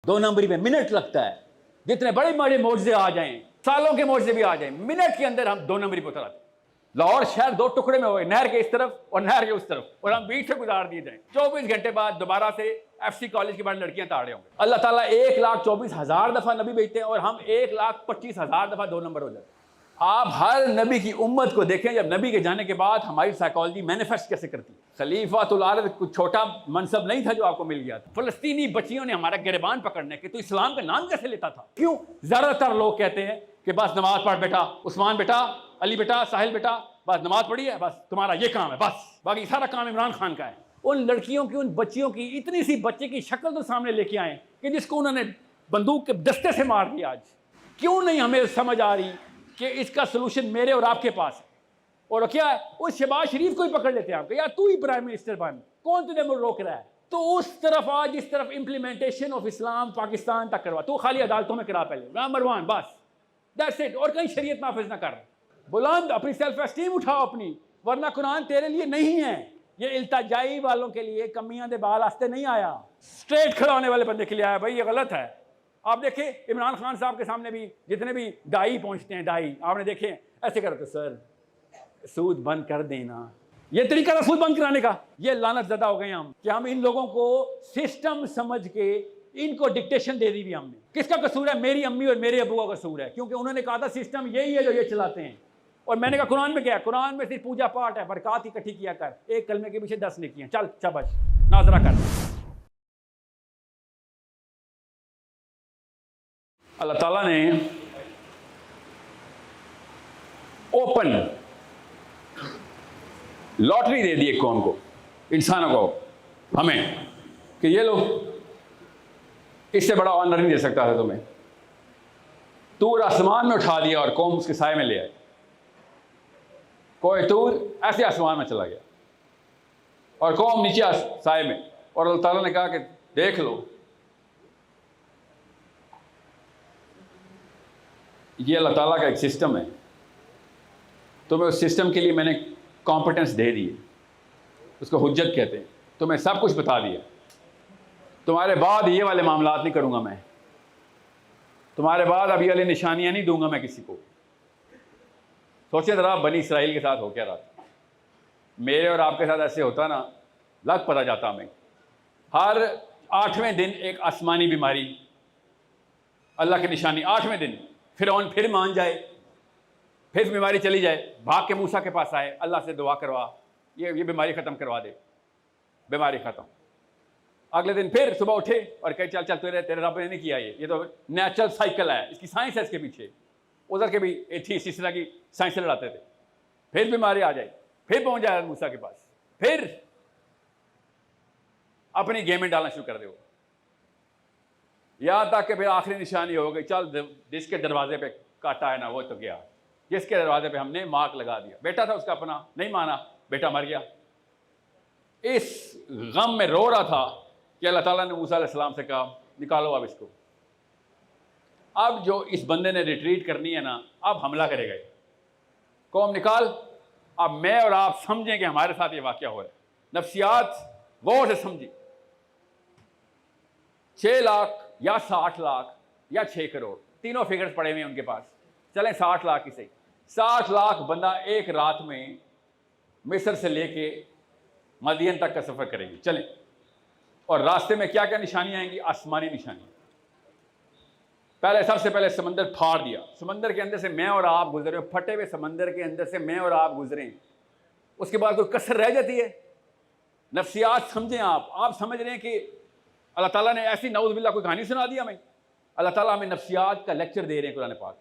2 नंबरी पे मिनट लगता है। जितने बड़े बड़े मोर्चे आ जाएं, सालों के मोर्चे भी आ जाएं, मिनट के अंदर हम 2 नंबरी पे उतर आते। लाहौर शहर 2 टुकड़े में हो गए, नहर के इस तरफ और नहर के उस तरफ, और हम बीच से गुजार दिए जाएं। 24 घंटे बाद दोबारा से FC कॉलेज के बाद लड़कियां ताड़े होंगे। अल्लाह ताला 1,24,000 दफा नबी भेजते हैं और हम 1,25,000 दफा 2 नंबर हो जाते हैं। आप हर नबी की उम्मत को देखें, जब नबी के जाने के बाद हमारी साइकोलॉजी मैनिफेस्ट कैसे करती है। खलीफातुल अर्द कुछ छोटा मनसब नहीं था जो आपको मिल गया था। फलस्तीनी बच्चियों ने हमारा गिरबान पकड़ने के तो इस्लाम का नाम कैसे लेता था? क्यों? ज्यादातर लोग कहते हैं कि बस नमाज पढ़ बेटा, उस्मान बेटा, अली बेटा, साहिल बेटा, बस नमाज पढ़ी है, बस तुम्हारा ये काम है, बस बाकी सारा काम इमरान खान का है। उन लड़कियों की, उन बच्चियों की, इतनी सी बच्चे की शक्ल तो सामने लेके आए कि जिसको उन्होंने बंदूक के दस्ते से मार दिया। आज क्यों नहीं हमें समझ आ रही कि इसका सोल्यूशन मेरे और आपके पास है? और क्या है? उस शहबाज शरीफ को ही पकड़ लेते हैं आपके, यार तू ही प्राइम मिनिस्टर बन, कौन तुझे रोक रहा है? तो उस तरफ आज, इस तरफ इंप्लीमेंटेशन ऑफ इस्लाम पाकिस्तान तक करवा, तू खाली अदालतों में करा पहले, नंबर 1 बस, दैट्स इट। और कहीं शरीयत नाफिज ना कर। बुलंद अपनी सेल्फ एस्टीम उठाओ अपनी, वरना कुरान तेरे लिए नहीं है, ये इल्तिजाई वालों के लिए, कमियां दे बाल आस्ते नहीं आया, स्ट्रेट खड़ा होने वाले बंदे के लिए आया। भाई ये गलत है। आप देखें इमरान खान साहब के सामने भी जितने भी दाई पहुंचते हैं, दाई आपने देखे ऐसे करते, सर सूद बंद कर देना। ये तरीका था सूद बंद कराने का। ये लानत ज़दा हो गए हम कि हम इन लोगों को सिस्टम समझ के इनको डिक्टेशन दे दी भी हमने। किसका कसूर है? मेरी अम्मी और मेरे अबू का कसूर है, क्योंकि उन्होंने कहा था सिस्टम यही है जो ये चलाते हैं। और मैंने कहा कुरान में क्या है? कुरान में सिर्फ पूजा पाठ है, बरकत इकट्ठी किया कर, एक कलमे के पीछे 10 नेकियां, चल शाबाश नाजरा कर। अल्लाह ताला ने ओपन लॉटरी दे दी एक कौम को, इंसानों को, हमें, कि ये लो, इससे बड़ा ऑनर नहीं दे सकता था तुम्हें। तूर आसमान में उठा दिया और कौम उसके साए में ले आए। कोई तूर ऐसे आसमान में चला गया और कौम नीचे साए में। और अल्लाह ताला ने कहा कि देख लो, ये अल्लाह ताला का एक सिस्टम है, तुम्हें उस सिस्टम के लिए मैंने कॉम्पिटेंस दे दी है, उसको हुज्जत कहते हैं। तुम्हें सब कुछ बता दिया, तुम्हारे बाद ये वाले मामलात नहीं करूँगा मैं, तुम्हारे बाद अब ये वाली निशानियाँ नहीं दूंगा मैं किसी को। सोचे ज़रा बनी इसराइल के साथ हो क्या रहा था। मेरे और आपके साथ ऐसे होता ना, लग पता जाता हमें। हर 8वें दिन एक आसमानी बीमारी, अल्लाह की निशानी। 8वें दिन फिर मान जाए, फिर बीमारी चली जाए, भाग के मूसा के पास आए, अल्लाह से दुआ करवा, ये बीमारी ख़त्म करवा दे, बीमारी ख़त्म। अगले दिन फिर सुबह उठे और कहे चल चल तेरे रब ने नहीं किया, ये तो नेचुरल साइकिल है, इसकी साइंस है इसके पीछे। उधर के भी एथीस्ट इस तरह की साइंस से लड़ाते थे। फिर बीमारी आ जाए, फिर पहुंच जाए मूसा के पास, फिर अपनी गेम में डालना शुरू कर दे। यहाँ तक कि फिर आखिरी निशानी हो गई, चल जिसके दरवाजे पे काटा है ना वो तो गया, जिसके दरवाजे पे हमने मार्क लगा दिया। बेटा था उसका अपना, नहीं माना, बेटा मर गया। इस गम में रो रहा था कि अल्लाह ताला ने मूसा अलैहिस्सलाम से कहा निकालो अब इसको। अब जो इस बंदे ने रिट्रीट करनी है ना, अब हमला करेगा ये, कौम निकाल। अब मैं और आप समझें कि हमारे साथ ये वाकया हो रहा है। नफ्सियात गौर से समझी। 6 लाख या 60 लाख या 6 करोड़, तीनों फिगर्स पड़े हुए हैं उनके पास। चलें 60 लाख ही सही, 60 लाख बंदा एक रात में मिस्र से लेके मदीन तक का सफ़र करेगी। चलें, और रास्ते में क्या क्या निशानियाँ आएंगी? आसमानी निशानियाँ। पहले सबसे पहले समंदर फाड़ दिया, समंदर के अंदर से मैं और आप गुजरे, फटे हुए समंदर के अंदर से मैं और आप गुजरे। उसके बाद कोई कसर रह जाती है? नफ्सियात समझें आप समझ रहे हैं कि अल्लाह ताला ने ऐसी नऊज़ बिल्लाह कोई कहानी सुना दी हमें? अल्लाह ताला हमें नफ्सियात का लेक्चर दे रहे हैं कुरान पाक।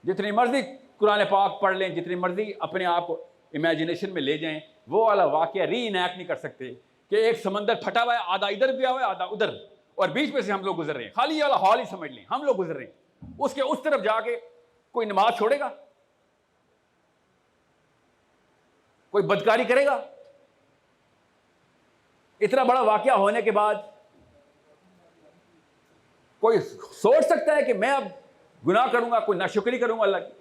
जितनी मर्जी कुरान पाक पढ़ लें, जितनी मर्जी अपने आप को इमेजिनेशन में ले जाएं, वो वाला वाक़या री इनैक्ट नहीं कर सकते कि एक समंदर फटा हुआ है, आधा इधर गया हुआ है, आधा उधर, और बीच में से हम लोग गुजर रहे हैं। खाली ये वाला हॉल ही समझ लें, हम लोग गुजर रहे हैं। उसके उस तरफ जाके कोई नमाज छोड़ेगा? कोई बदकारी करेगा? इतना बड़ा वाकया होने के बाद कोई सोच सकता है कि मैं अब गुनाह करूंगा, कोई नाशुक्री करूंगा अल्लाह की?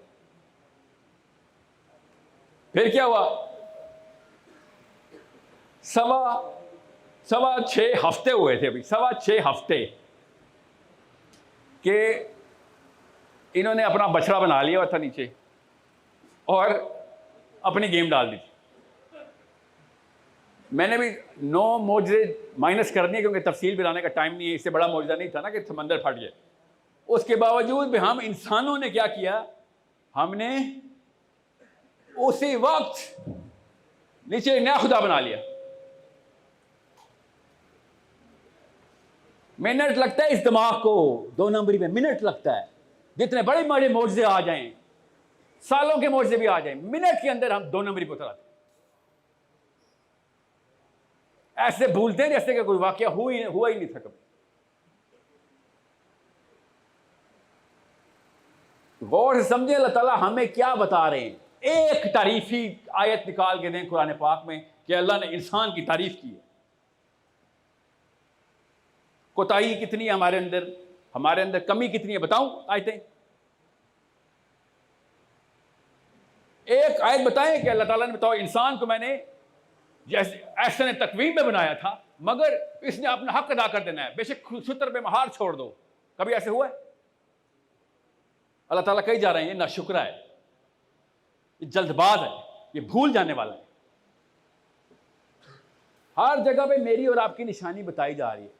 फिर क्या हुआ? 6.25 हफ्ते हुए थे अभी, 6.25 हफ्ते कि इन्होंने अपना बछड़ा बना लिया हुआ था नीचे और अपनी गेम डाल दी थी। मैंने भी 9 मौजज़े माइनस कर दिए क्योंकि तफसील बनाने का टाइम नहीं है। इससे बड़ा मौजज़ा नहीं था ना कि समंदर फट जाए। उसके बावजूद भी हम इंसानों ने क्या किया, हमने उसी वक्त नीचे नया खुदा बना लिया। मिनट लगता है इस दिमाग को 2 नंबरी में, मिनट लगता है। जितने बड़े बड़े मौजज़े आ जाएं, सालों के मौजज़े भी आ जाएं, मिनट के अंदर हम 2 नंबरी पर उतर आते। ऐसे भूलते हैं जैसे कि कोई वाकया हुआ ही नहीं था कभी। गौर से समझे अल्लाह ताला हमें क्या बता रहे हैं। एक तारीफी आयत निकाल के दें कुरान पाक में कि अल्लाह ने इंसान की तारीफ की है। कोताही कितनी है हमारे अंदर कमी कितनी है बताऊं आयतें। एक आयत बताएं कि अल्लाह ताला ने बताओ इंसान को मैंने जैसे ऐसे तकवीम में बनाया था, मगर इसने अपना हक अदा कर देना है, बेशक शुतर पे महार छोड़ दो। कभी ऐसे हुआ है? अल्लाह ताला कही जा रहे हैं ये नाशुक्रा है, ये जल्दबाज है, ये भूल जाने वाला है। हर जगह पे मेरी और आपकी निशानी बताई जा रही है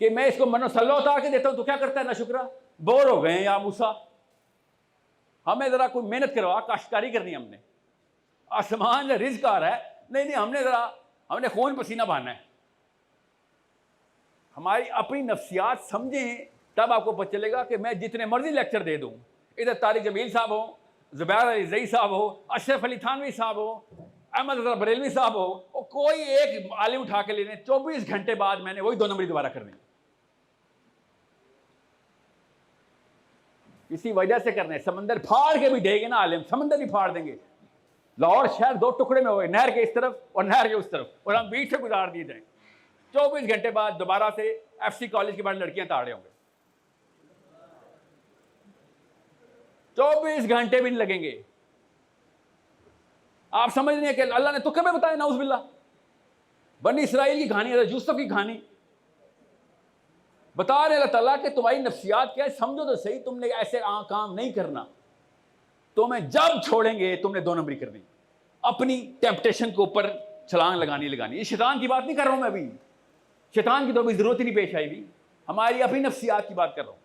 कि मैं इसको मनो सल्ला उतार के देता हूं तो क्या करता है नाशुक्रा। बोर हो गए या मूसा, हमें जरा कोई मेहनत करवा, काश्तकारी करनी है हमने, आसमान से रिज्क आ रहा है, नहीं हमने खून पसीना बहाना है। हमारी अपनी नफ्सियात समझें तब आपको पता चलेगा कि मैं जितने मर्जी लेक्चर दे दूं, इधर तारिक जमील साहब हो, जुबैर अली ज़ई साहब हो, अशरफ अली थानवी साहब हो, अहमद रज़ा बरेलवी साहब हो, और कोई एक आलिम उठा के लेने 24 घंटे बाद मैंने वही 2 नंबरी दोबारा करनी। इसी वजह से करने, समंदर फाड़ के भी देंगे ना आलिम, समंदर भी फाड़ देंगे। लाहौर शहर 2 टुकड़े में हो गए, नहर के इस तरफ और नहर के उस तरफ, और हम बीच से गुजार दिए जाएंगे। 24 घंटे बाद दोबारा से FC कॉलेज के बाद लड़कियां ताड़े होंगे। 24 घंटे भी नहीं लगेंगे। आप समझ रहे हैं कि अल्लाह ने तो कभी बताया नाउज़ बनी इसराइल की कहानी, यूसुफ की कहानी बता रहे अल्लाह ताला कि तुम्हारी नफ्सियात क्या है, समझो तो सही। तुमने ऐसे काम नहीं करना, तुम्हें जब छोड़ेंगे तुमने 2 नंबरी करनी, अपनी टेम्पटेशन के ऊपर छलांग लगानी। ये शैतान की बात नहीं कर रहा हूं मैं अभी, शैतान की तो अभी जरूरत ही नहीं पेश आई भी, हमारी अपनी नफ्सियात की बात कर रहा हूं।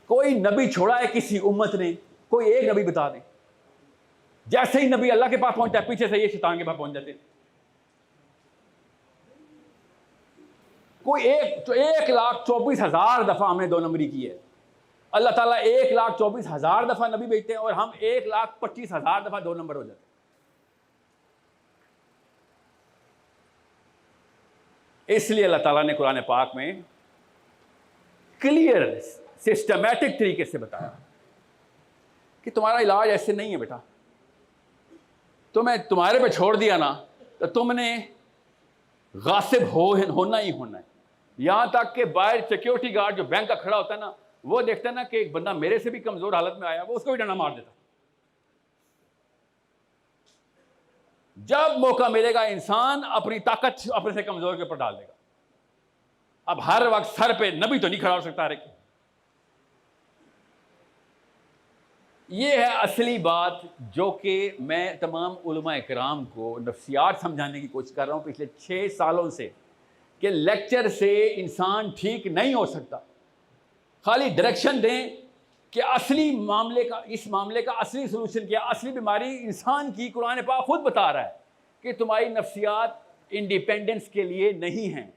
कोई नबी छोड़ा है किसी उम्मत ने, कोई एक नबी बता दें। जैसे ही नबी अल्लाह के पास पहुंचता है, पीछे से ये शैतान के पास पहुंच जाते हैं। कोई 1,24,000 दफा हमने 2 नंबरी की है। अल्लाह ताला 1,24,000 दफा नबी भेजते हैं और हम 1,25,000 दफा 2 नंबर हो जाते हैं। इसलिए अल्लाह ताला ने कुरान पाक में क्लियर सिस्टमैटिक तरीके से बताया कि तुम्हारा इलाज ऐसे नहीं है बेटा। तुम्हें तुम्हारे पे छोड़ दिया ना तो तुमने गासिब होना ही होना है। यहां तक कि बाहर सिक्योरिटी गार्ड जो बैंक का खड़ा होता है ना, वो देखता है ना कि एक बंदा मेरे से भी कमजोर हालत में आया, वो उसको भी डंडा मार देता। जब मौका मिलेगा इंसान अपनी ताकत अपने से कमजोर के ऊपर डाल देगा। अब हर वक्त सर पे नबी तो नहीं खड़ा हो सकता हर एक। ये है असली बात जो कि मैं तमाम उलमा इकराम को नफ्सियात समझाने की कोशिश कर रहा हूँ पिछले 6 सालों से, कि लेक्चर से इंसान ठीक नहीं हो सकता। खाली डायरेक्शन दें कि असली मामले का, इस मामले का असली सलूशन क्या, असली बीमारी इंसान की कुरान पाक खुद बता रहा है कि तुम्हारी नफ्सियात इंडिपेंडेंस के लिए नहीं हैं।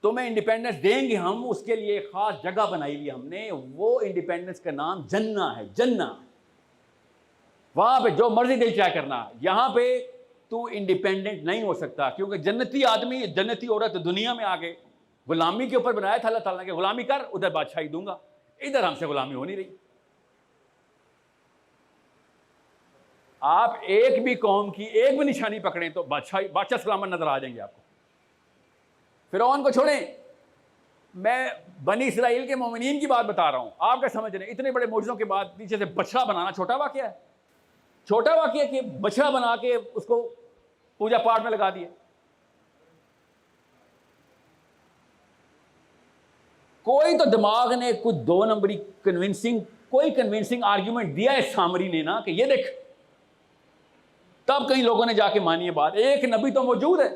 तुम्हें इंडिपेंडेंस देंगे हम, उसके लिए एक खास जगह बनाई हुई हमने, वो इंडिपेंडेंस का नाम जन्ना है। जन्ना, वहां पे जो मर्जी दिल चाहे करना। यहां पे तू इंडिपेंडेंट नहीं हो सकता, क्योंकि जन्नती आदमी, जन्नती औरत दुनिया में आके गुलामी के ऊपर बनाया था अल्लाह ताला ने, गुलामी कर, उधर बादशाही दूंगा। इधर हमसे गुलामी हो नहीं रही। आप एक भी कौम की एक भी निशानी पकड़ें तो बादशाह सलामत नजर आ जाएंगे आपको। फिरौन को छोड़ें, मैं बनी इसराइल के मोमिनीन की बात बता रहा हूं। आप क्या समझ रहे हैं? इतने बड़े मौजज़ों के बाद पीछे से बछड़ा बनाना छोटा वाकया है? छोटा वाकया कि बछड़ा बना के उसको पूजा पाठ में लगा दिया। कोई तो दिमाग ने कुछ 2 नंबरी कोई कन्विंसिंग आर्ग्यूमेंट दिया है सामरी ने ना कि ये देख, तब कई लोगों ने जाके मानी है बात। एक नबी तो मौजूद है,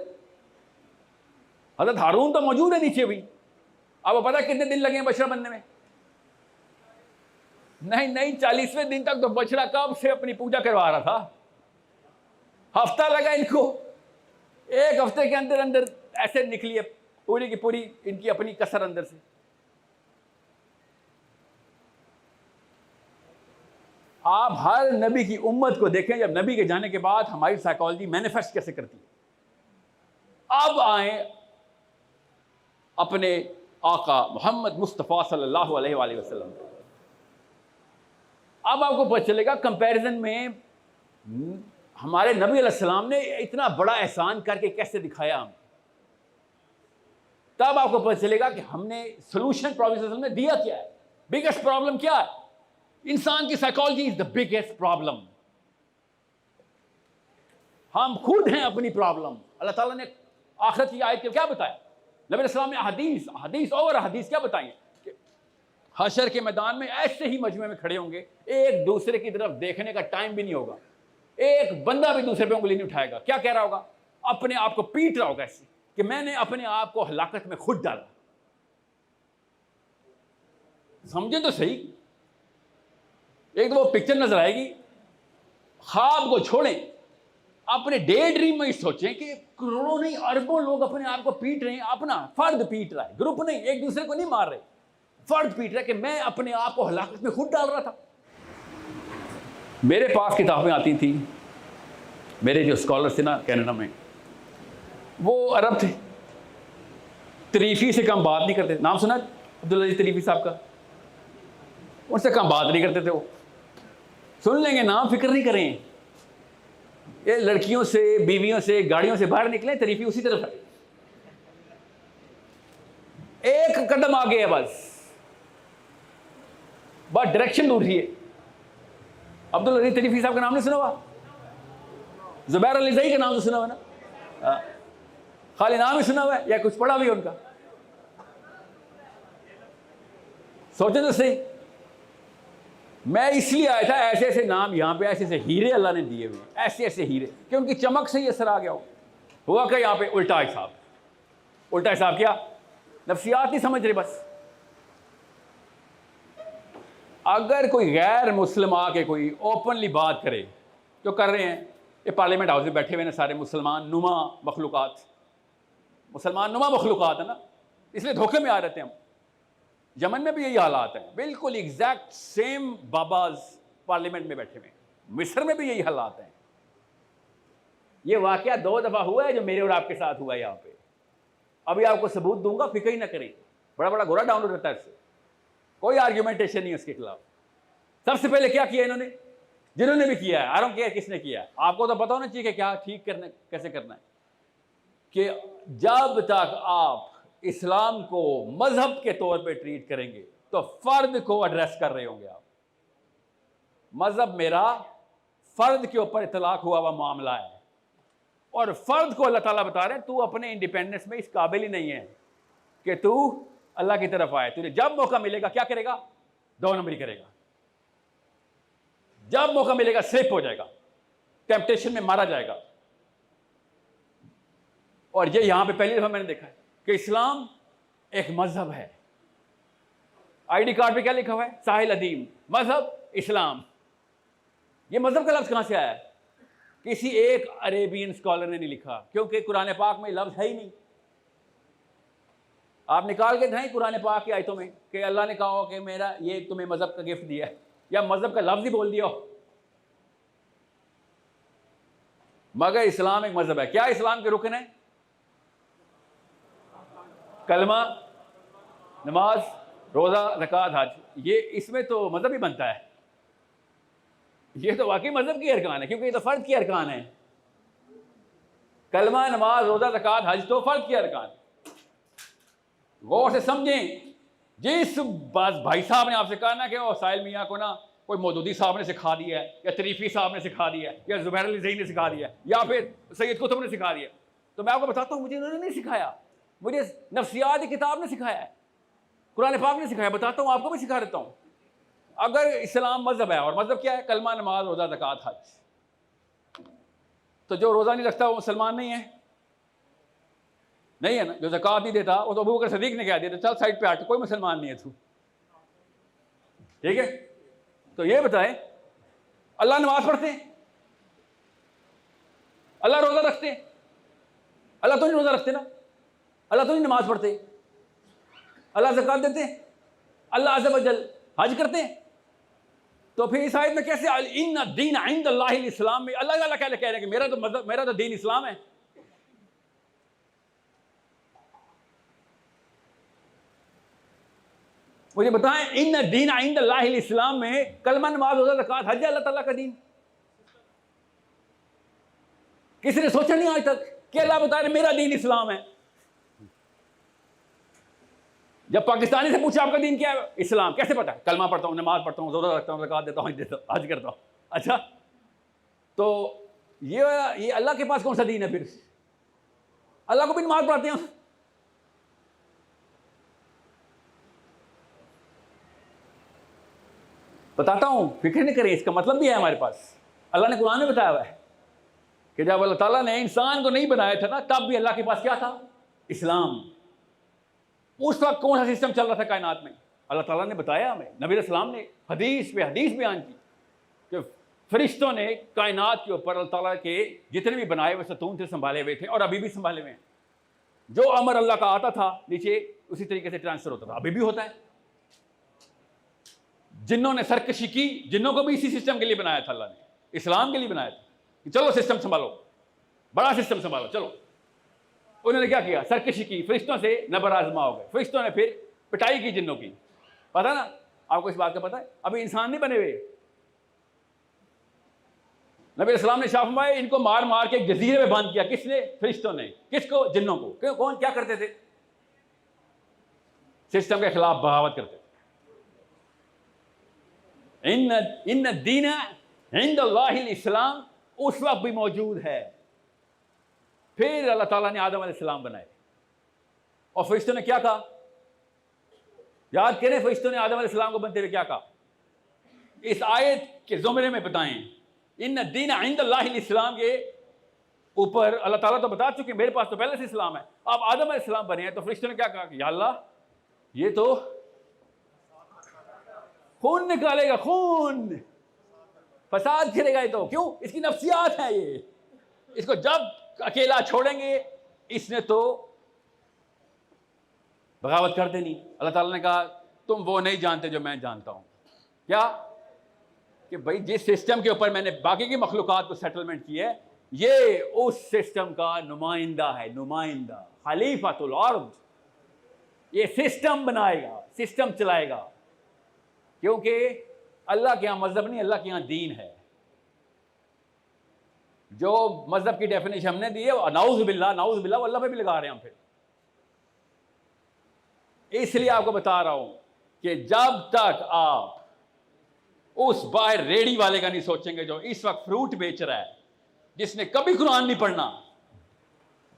हजरत हारून तो मौजूद है नीचे भी। अब पता है कितने दिन लगे हैं बछड़ा बनने में? नहीं 40वें दिन तक तो बछड़ा कब से अपनी पूजा करवा रहा था। हफ्ता लगा इनको, 1 हफ्ते के अंदर अंदर ऐसे निकली है पूरी की पूरी इनकी अपनी कसर अंदर से। आप हर नबी की उम्मत को देखें, जब नबी के जाने के बाद हमारी साइकोलॉजी मैनिफेस्ट कैसे करती है। अब आए अपने आका मोहम्मद मुस्तफ़ा सल्लल्लाहु अलैहि वसल्लम। अब आपको पता चलेगा कंपैरिजन में हमारे नबी अलैहिस्सलाम ने इतना बड़ा एहसान करके कैसे दिखाया हम। तब आपको पता चलेगा कि हमने सोल्यूशन प्रॉब्लम में दिया क्या है। बिगेस्ट प्रॉब्लम क्या है? इंसान की psychology is the biggest problem. हम खुद हैं अपनी प्रॉब्लम। अल्लाह ताला ने आखिरत की आयत क्या बताया? नबी अलैहिस्सलाम ने हदीस और हदीस क्या बताई कि हशर के मैदान में ऐसे ही मजमे में खड़े होंगे, एक दूसरे की तरफ देखने का टाइम भी नहीं होगा, एक बंदा भी दूसरे पे उंगली नहीं उठाएगा। क्या कह रहा होगा? अपने आप को पीट रहा होगा ऐसे कि मैंने अपने आप को हलाकत में खुद डाला। समझे तो सही। एक तो वो पिक्चर नजर आएगी, ख्वाब को छोड़ें, अपने डे ड्रीम में ही सोचें कि करोड़ों नहीं अरबों लोग अपने आप को पीट रहे हैं, अपना फर्द पीट रहा है, ग्रुप नहीं, एक दूसरे को नहीं मार रहे, फर्द पीट रहा है कि मैं अपने आप को हलाकत में खुद डाल रहा था। मेरे पास किताबें आती थी, मेरे जो स्कॉलर थे ना कनाडा में, वो अरब थे, तरीफी से कम बात नहीं करते। नाम सुना अब्दुल अजीज तरीफी साहब का? उनसे कम बात नहीं करते थे वो। सुन लेंगे नाम, फिक्र नहीं करें। ये लड़कियों से, बीवियों से, गाड़ियों से बाहर निकले, तरीफी उसी तरफ है, एक कदम आगे है बस डायरेक्शन दूर ही है। अब्दुल अजीज तरीफी साहब का नाम नहीं सुना हुआ? जुबैर अली ज़ई का नाम तो सुना हुआ ना? खाली नाम ही सुना हुआ है या कुछ पढ़ा भी उनका? सोचे तो सही। मैं इसलिए आया था, ऐसे ऐसे नाम यहाँ पे, ऐसे ऐसे हीरे अल्लाह ने दिए हुए, ऐसे ऐसे हीरे कि उनकी चमक से ही असर आ गया हो। हुआ क्या यहाँ पे? उल्टा हिसाब। उल्टा हिसाब क्या? नफ्सियात नहीं समझ रहे बस। अगर कोई गैर मुस्लिम आके कोई ओपनली बात करे, तो कर रहे हैं, ये पार्लियामेंट हाउस में बैठे हुए हैं सारे मुसलमान नुमा मखलूक़ात, मुसलमान नुमा मखलूक़ात है ना, इसलिए धोखे में आ रहते हैं हम। यमन में भी यही हालात हैं, बिल्कुल एग्जैक्ट सेम बाबाज पार्लियामेंट में बैठे हुए। मिस्र में भी यही हालात हैं। ये वाकया 2 दफ़ा हुआ है जो मेरे और आपके साथ हुआ है यहाँ पे। अभी आपको सबूत दूंगा, फिक्र ही ना करें। बड़ा बड़ा गोरा डाउनलोड रहता है इससे, कोई आर्ग्यूमेंटेशन नहीं है उसके खिलाफ। सबसे पहले क्या किया इन्होंने, जिन्होंने भी किया है, आई डोंट केयर किसने किया है, आपको तो पता होना चाहिए कि क्या ठीक करना, कैसे करना है। कि जब तक आप इस्लाम को मजहब के तौर पे ट्रीट करेंगे तो फर्द को एड्रेस कर रहे होंगे आप। मजहब मेरा फर्द के ऊपर इतलाक हुआ हुआ मामला है, और फर्द को अल्लाह ताला बता रहे हैं तू अपने इंडिपेंडेंस में इस काबिल ही नहीं है कि तू अल्लाह की तरफ आए। तुझे जब मौका मिलेगा क्या करेगा? 2 नंबरी करेगा। जब मौका मिलेगा स्लिप हो जाएगा, टेम्पटेशन में मारा जाएगा। और ये यहां पे पहली दफा मैंने देखा है कि इस्लाम एक मजहब है। आईडी कार्ड पे क्या लिखा हुआ है? साहिल अदीम, मजहब इस्लाम। ये मजहब का लफ्ज कहां से आया है? किसी एक अरेबियन स्कॉलर ने नहीं लिखा, क्योंकि कुरान पाक में लफ्ज है ही नहीं। आप निकाल के दें कुरान पाक की आयतों में कि अल्लाह ने कहा हो कि मेरा ये तुम्हें मजहब का गिफ्ट दिया है, या मजहब का लफ्ज ही बोल दिया हो। मगर इस्लाम एक मजहब है। क्या इस्लाम के रुकन है? कलमा, नमाज, रोज़ा, ज़कात, हज। ये इसमें तो मजहब ही बनता है। ये तो वाकई मजहब की अरकान है, क्योंकि ये तो फ़र्द की अरकान है। कलमा, नमाज, रोज़ा, ज़कात, हज तो फ़र्द की अरकान। गौर से समझें। जिस भाई साहब ने आपसे कहा ना कि ओ साहिल मियाँ को ना कोई मौदूदी साहब ने सिखा दिया है, या तरीफी साहब ने सिखा दिया है, या ज़ुबैर अली ज़ई ने सिखा दिया है, या फिर सैयद कुतुब ने सिखा दिया। तो मैं आपको बताता हूँ, मुझे उन्होंने नहीं सिखाया, मुझे नफ्सियात की किताब ने सिखाया है, कुरान पाक ने सिखाया। बताता हूँ, आपको भी सिखा देता हूँ। अगर इस्लाम मजहब है, और मजहब क्या है? कलमा, नमाज, रोज़ा, ज़कात, हज। तो जो रोज़ा नहीं रखता वो मुसलमान नहीं है? नहीं है ना। जो ज़कात नहीं देता वो तो अबू बकर सदीक ने कह दिया, चल साइड पे हट, कोई मुसलमान नहीं है तू। ठीक है, तो ये बताएं, अल्लाह नमाज पढ़ते हैं, अल्लाह रोज़ा रखते हैं? अल्लाह तो नहीं रोज़ा रखते ना, अल्लाह तो नहीं नमाज पढ़ते, अल्लाह ज़कात देते हैं, अल्लाह अज़्ज़ व जल हज करते हैं। तो फिर इस आयत में कैसे इन्ना दीन इंदल्लाहिल इस्लाम में अल्लाह ताला क्या कह रहे हैं कि मेरा तो मतलब मेरा तो दीन इस्लाम है? मुझे बताएं, इन्ना दीन इंदल्लाहिल इस्लाम में कलमा, नमाज, रोज़ा, ज़कात, हज अल्लाह ताला का दीन? किसी ने सोचा नहीं आज तक कि अल्लाह बता रहे मेरा दीन इस्लाम है? जब पाकिस्तानी से पूछा आपका दीन क्या है? इस्लाम। कैसे पता? कलमा पढ़ता हूँ, नमाज पढ़ता हूँ, रोज़ा रखता हूँ, ज़कात देता हूँ, हज करता हूँ। अच्छा, तो ये अल्लाह के पास कौन सा दीन है फिर? अल्लाह को भी नमाज पढ़ाते हैं। बताता हूँ, फिक्र नहीं करें, इसका मतलब भी है हमारे पास। अल्लाह ने कुरान में बताया हुआ है कि जब अल्लाह ताला ने इंसान को नहीं बनाया था ना, तब भी अल्लाह के पास क्या था? इस्लाम। उस वक्त कौन सा सिस्टम चल रहा था कायनात में? अल्लाह ताला ने बताया हमें, नबी सलाम ने हदीस पे हदीस बयान की कि फरिश्तों ने कायनात के ऊपर अल्लाह ताला के जितने भी बनाए हुए सतून थे संभाले हुए थे, और अभी भी संभाले हुए हैं। जो अमर अल्लाह का आता था नीचे उसी तरीके से ट्रांसफर होता था, अभी भी होता है। जिन्नों ने सरकशी की, जिन्नों को भी इसी सिस्टम के लिए बनाया था अल्लाह ने, इस्लाम के लिए बनाया था कि चलो सिस्टम संभालो, बड़ा सिस्टम संभालो, चलो। उन्होंने क्या किया? सरकशी की, फरिश्तों से नबर आजमा हो गए। फरिश्तों ने फिर पिटाई की जिन्नों की। पता ना आपको इस बात का? पता है, अभी इंसान नहीं बने हुए। नबी इस्लाम ने शाह फरमाया, इनको मार मार के जजीरे में बंद किया। किसने? फरिश्तों ने। किसको? जिन्नों को। क्यों? कौन क्या करते थे? सिस्टम के खिलाफ बगावत करते थे। इन दीन इंदल्लाहिल इस्लाम उस वक्त भी मौजूद है। फिर अल्लाह ताला ने आदम अलैहिस्सलाम बनाए, और फरिश्तों ने क्या कहा? याद करें, फरिश्तों ने आदम अलैहिस्सलाम को बनते हुए क्या कहा? इस आयत के ज़ुमरे में बताएं, इन दीन इंदल्लाहिल इस्लाम के ऊपर अल्लाह ताला तो बता चुके मेरे पास तो पहले से इस्लाम है। अब आदम अलैहिस्सलाम बने हैं, तो फरिश्तों ने क्या कहा कि या अल्लाह, ये तो खून निकालेगा, खून, फसाद करेगा। ये तो क्यों? इसकी नफ्सियात है ये, इसको जब अकेला छोड़ेंगे इसने तो बगावत कर देनी। अल्लाह ताला ने कहा तुम वो नहीं जानते जो मैं जानता हूं। क्या? कि भाई जिस सिस्टम के ऊपर मैंने बाकी की मखलूकात को सेटलमेंट की है, ये उस सिस्टम का नुमाइंदा है, नुमाइंदा, खलीफातुल अर्द। ये सिस्टम बनाएगा, सिस्टम चलाएगा, क्योंकि अल्लाह के यहाँ मजहब नहीं, अल्लाह के यहाँ दीन है। जो मजहब की डेफिनेशन हमने दी है, नाउज़ बिल्लाह वो अल्लाह पे भी लगा रहे हैं हम। फिर इसलिए आपको बता रहा हूं कि जब तक आप उस बाहर रेडी वाले का नहीं सोचेंगे जो इस वक्त फ्रूट बेच रहा है, जिसने कभी कुरान नहीं पढ़ना,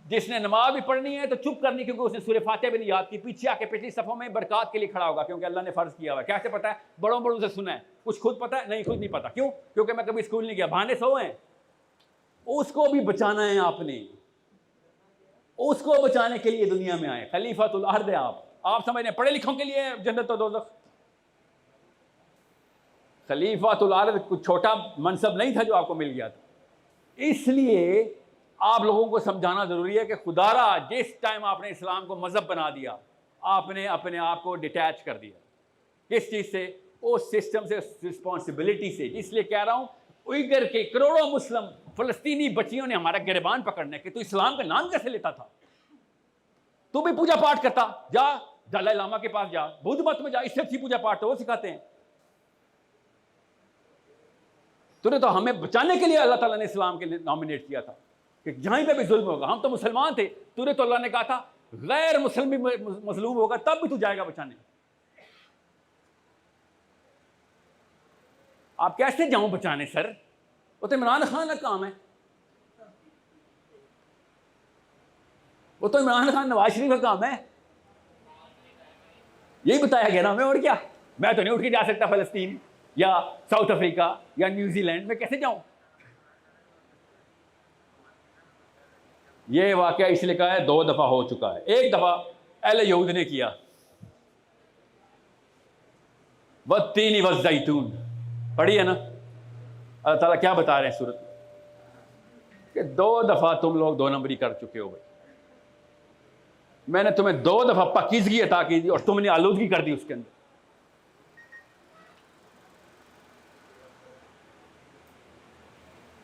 जिसने नमाज भी पढ़नी है तो चुप करनी, क्योंकि उसने सूरह फातिहा भी नहीं याद की, पीछे आके पिछली सफों में बरकत के लिए खड़ा होगा, क्योंकि अल्लाह ने फर्ज किया हुआ है। कैसे पता है? बड़ों बड़ों से सुना है, कुछ खुद पता है, नहीं खुद नहीं पता। क्यों? क्योंकि मैं कभी स्कूल नहीं गया, बहाने सो हैं। उसको भी बचाना है आपने, उसको बचाने के लिए दुनिया में आए। खलीफातुल अर्द है आप समझ रहे? पढ़े लिखों के लिए जन्नत और दोज़ख। खलीफातुल अर्द कुछ छोटा मनसब नहीं था जो आपको मिल गया था। इसलिए आप लोगों को समझाना जरूरी है कि खुदारा जिस टाइम आपने इस्लाम को मजहब बना दिया, आपने अपने आप को डिटैच कर दिया। किस चीज़ से? उस सिस्टम से, रिस्पॉन्सिबिलिटी से। इसलिए कह रहा हूँ, उइगर के करोड़ों मुस्लिम फलस्तीनी बच्चियों ने हमारा गिरबान पकड़ने के, तू इस्लाम का नाम कैसे लेता था? तू भी पूजा पाठ करता, जा दलाई लामा के पास जा, बुद्ध मत में जा, इससे अच्छी पूजा पाठ तो वो सिखाते हैं। तूने तो हमें बचाने के लिए अल्लाह ताला ने इस्लाम के लिए नॉमिनेट किया था कि जहीं पे भी जुल्म होगा, हम तो मुसलमान थे, तूने तो अल्लाह ने कहा था गैर मुस्लिम भी मजलूम होगा तब भी तू जाएगा बचाने। आप कैसे जाऊं बचाने सर? वो तो इमरान खान का काम है, वो तो इमरान खान नवाज शरीफ का काम है। यही बताया गया ना हमें, और क्या? मैं तो नहीं उठ के जा सकता फलस्तीन या साउथ अफ्रीका या न्यूजीलैंड में, कैसे जाऊं? ये वाकया इसलिए कहा है 2 दफा हो चुका है। एक दफा अहले यहूद ने किया, वत्तीनी वज़्ज़ैतून, पढ़ी है ना? अल्लाह ताला क्या बता रहे हैं सूरत में कि 2 दफा तुम लोग 2 नंबरी कर चुके हो भाई। मैंने तुम्हें 2 दफा पाकीज़गी अता की थी और तुमने आलूदगी कर दी उसके अंदर।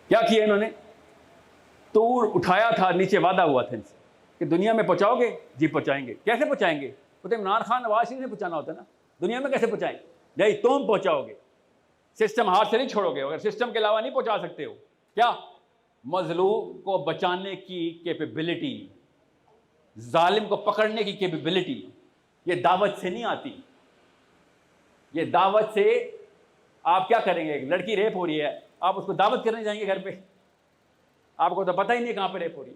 क्या किया इन्होंने? तूर उठाया था, नीचे वादा हुआ था इनसे कि दुनिया में पहुंचाओगे, जी पहुंचाएंगे। कैसे पहुंचाएंगे? वो तो इमरान खान नवाज शरीफ ने पहुंचाना होता ना, दुनिया में कैसे पहुंचाएंगे? नहीं, तुम पहुंचाओगे, सिस्टम हाथ से नहीं छोड़ोगे। अगर सिस्टम के अलावा नहीं पहुंचा सकते हो, क्या मजलूम को बचाने की कैपेबिलिटी, जालिम को पकड़ने की कैपेबिलिटी, ये दावत से नहीं आती। ये दावत से आप क्या करेंगे? एक लड़की रेप हो रही है, आप उसको दावत करने जाएंगे घर पे? आपको तो पता ही नहीं कहां पे रेप हो रही।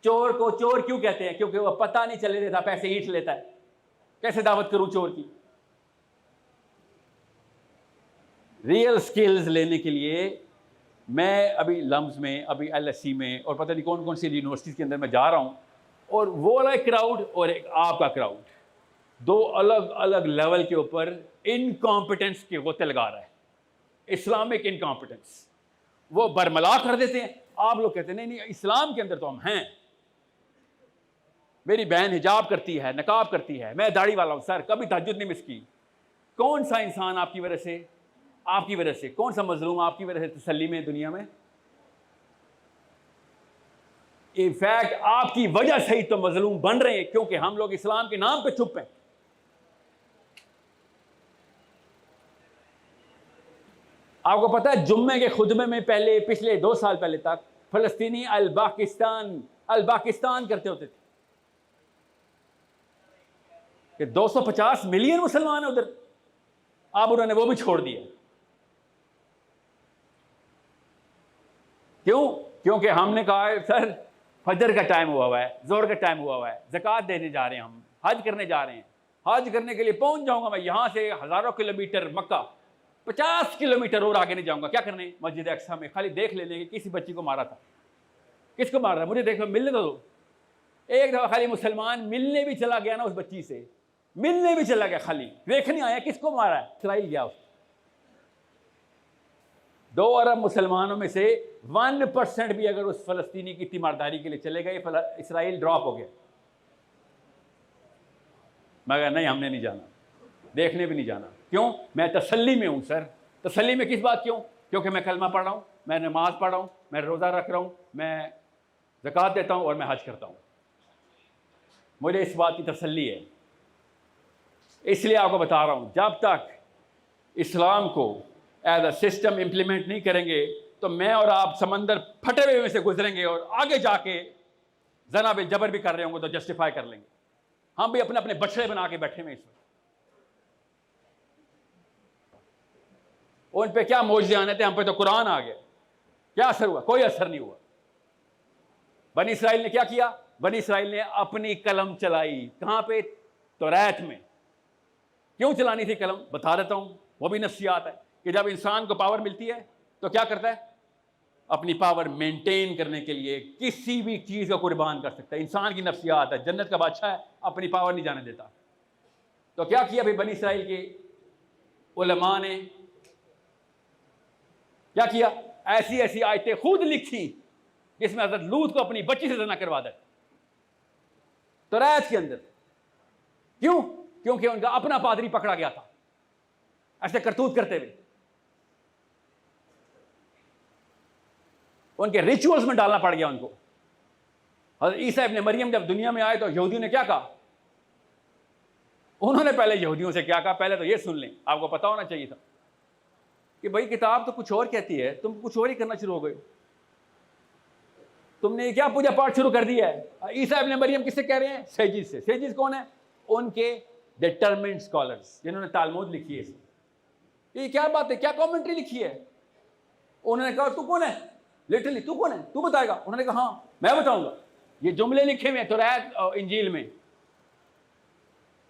चोर को चोर क्यों कहते हैं? क्योंकि वह पता नहीं चले देता, पैसे ईंट लेता है। कैसे दावत करूं चोर की? रियल स्किल्स लेने के लिए मैं अभी लम्स में, अभी LSE में और पता नहीं कौन कौन सी यूनिवर्सिटीज़ के अंदर मैं जा रहा हूं, और वो वाला क्राउड और एक आपका क्राउड, 2 अलग अलग लेवल के ऊपर इनकॉम्पिटेंस के गोते लगा रहा है। इस्लामिक इनकॉम्पिटेंस वो बरमला कर देते हैं। आप लोग कहते हैं नहीं नहीं, इस्लाम के अंदर तो हम हैं। मेरी बहन हिजाब करती है, नकाब करती है, मैं दाढ़ी वाला हूं सर, कभी तहज्जुद नहीं मिस की। कौन सा इंसान आपकी वजह से, कौन सा मजलूम आपकी वजह से तसल्ली में दुनिया में? इनफैक्ट आपकी वजह से ही तो मजलूम बन रहे हैं, क्योंकि हम लोग इस्लाम के नाम पे चुप हैं। आपको पता है जुम्मे के खुतबे में पहले, पिछले 2 साल पहले तक फलस्तीनी अल पाकिस्तान करते होते थे कि 250 मिलियन मुसलमान है उधर। अब उन्होंने वो भी छोड़ दिया। क्यों? क्योंकि हमने कहा है सर फजर का टाइम हुआ है, जोर का टाइम हुआ है, ज़कात देने जा रहे हैं, हम हज करने जा रहे हैं। हज करने के लिए पहुंच जाऊंगा मैं यहां से हजारों किलोमीटर मक्का, 50 किलोमीटर और आगे नहीं जाऊंगा। क्या करने? मस्जिद अक्सा में खाली देख लेने कि किसी बच्ची को मारा था। किसको मार रहा है? मुझे देखो, मिलने तो दो। एक दफा खाली मुसलमान मिलने भी चला गया ना उस बच्ची से, मिलने भी चला गया, खाली देखने आया किसको मारा है। इसराइल गया। 2 अरब मुसलमानों में से 1% भी अगर उस फलस्तीनी की तीमारदारी के लिए चले गए, इसराइल ड्रॉप हो गया। मगर नहीं, हमने नहीं जाना, देखने भी नहीं जाना। क्यों? मैं तसल्ली में हूं सर। तसल्ली में किस बात? क्यों? क्योंकि मैं कलमा पढ़ रहा हूं, मैं नमाज पढ़ रहा हूं, मैं रोज़ा रख रहा हूं, मैं ज़कात देता हूं और मैं हज करता हूं। मुझे इस बात की तसल्ली है। इसलिए आपको बता रहा हूं, जब तक इस्लाम को एज अ सिस्टम इम्प्लीमेंट नहीं करेंगे तो मैं और आप समंदर फटे हुए में से गुजरेंगे और आगे जाके जना भी जबर भी कर रहे होंगे तो जस्टिफाई कर लेंगे। हम भी अपने अपने बछड़े बना के बैठे हुए इसमें। उन पे क्या मौजज़े आने थे, हम पे तो कुरान आ गया। क्या असर हुआ? कोई असर नहीं हुआ। बनी इसराइल ने क्या किया? बनी इसराइल ने अपनी कलम चलाई। कहां पे? तौरात में। क्यों चलानी थी कलम? बता देता हूं। वो भी नफ्सियात है कि जब इंसान को पावर मिलती है तो क्या करता है? अपनी पावर मेंटेन करने के लिए किसी भी चीज को कुर्बान कर सकता है। इंसान की नफ्सियात है। जन्नत का बादशाह है, अपनी पावर नहीं जाने देता। तो क्या किया भाई बनी इसराइल के उलमा ने? क्या किया? ऐसी ऐसी आयतें खुद लिखी जिसमें हजरत लूत को अपनी बच्ची से ज़ना करवा दे तौरात के अंदर। क्यों? क्योंकि उनका अपना पादरी पकड़ा गया था ऐसे करतूत करते हुए। उनके रिचुअल्स में डालना पड़ गया उनको। हज़रत ईसा इब्ने मरियम जब दुनिया में आए तो यहूदियों ने क्या कहा? उन्होंने पहले यहूदियों से क्या कहा? पहले तो ये सुन लें, आपको पता होना चाहिए था कि भाई किताब तो कुछ और कहती है, तुम कुछ और ही करना शुरू हो गए। तुमने क्या पूजा पाठ शुरू कर दिया है। ईसा इब्ने मरियम किससे कह रहे हैं? सेजिस से। सेजिस कौन है? उनके डिटरमिन्ड स्कॉलर्स जिन्होंने तालमुद लिखी है। ये क्या बात है, क्या कमेंट्री लिखी है? उन्होंने कहा तू कौन है, लिटरली तू कौन है, तू बताएगा? उन्होंने कहा हाँ मैं बताऊंगा। ये जुमले लिखे हुए हैं तौरात इंजील में।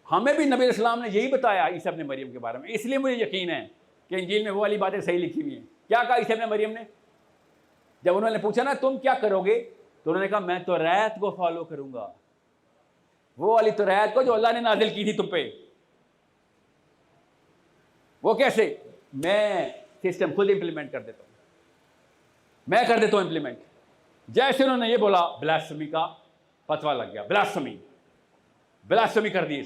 हमें भी नबी इस्लाम ने यही बताया ईसा इब्न मरियम के बारे में, इसलिए मुझे यकीन है कि इंजील में वो वाली बातें सही लिखी हुई हैं। क्या कहा ईसा इब्न मरियम ने? जब उन्होंने पूछा ना तुम क्या करोगे, तो उन्होंने कहा मैं तौरात को फॉलो करूंगा, वो वाली तौरात को जो अल्लाह ने नाजिल की थी तुम पे। वो कैसे? मैं सिस्टम खुद इंप्लीमेंट कर देता हूं, मैं कर देता हूं इंप्लीमेंट। जैसे उन्होंने ये बोला, ब्लास्फेमी का फतवा लग गया, ब्लास्फेमी कर दी।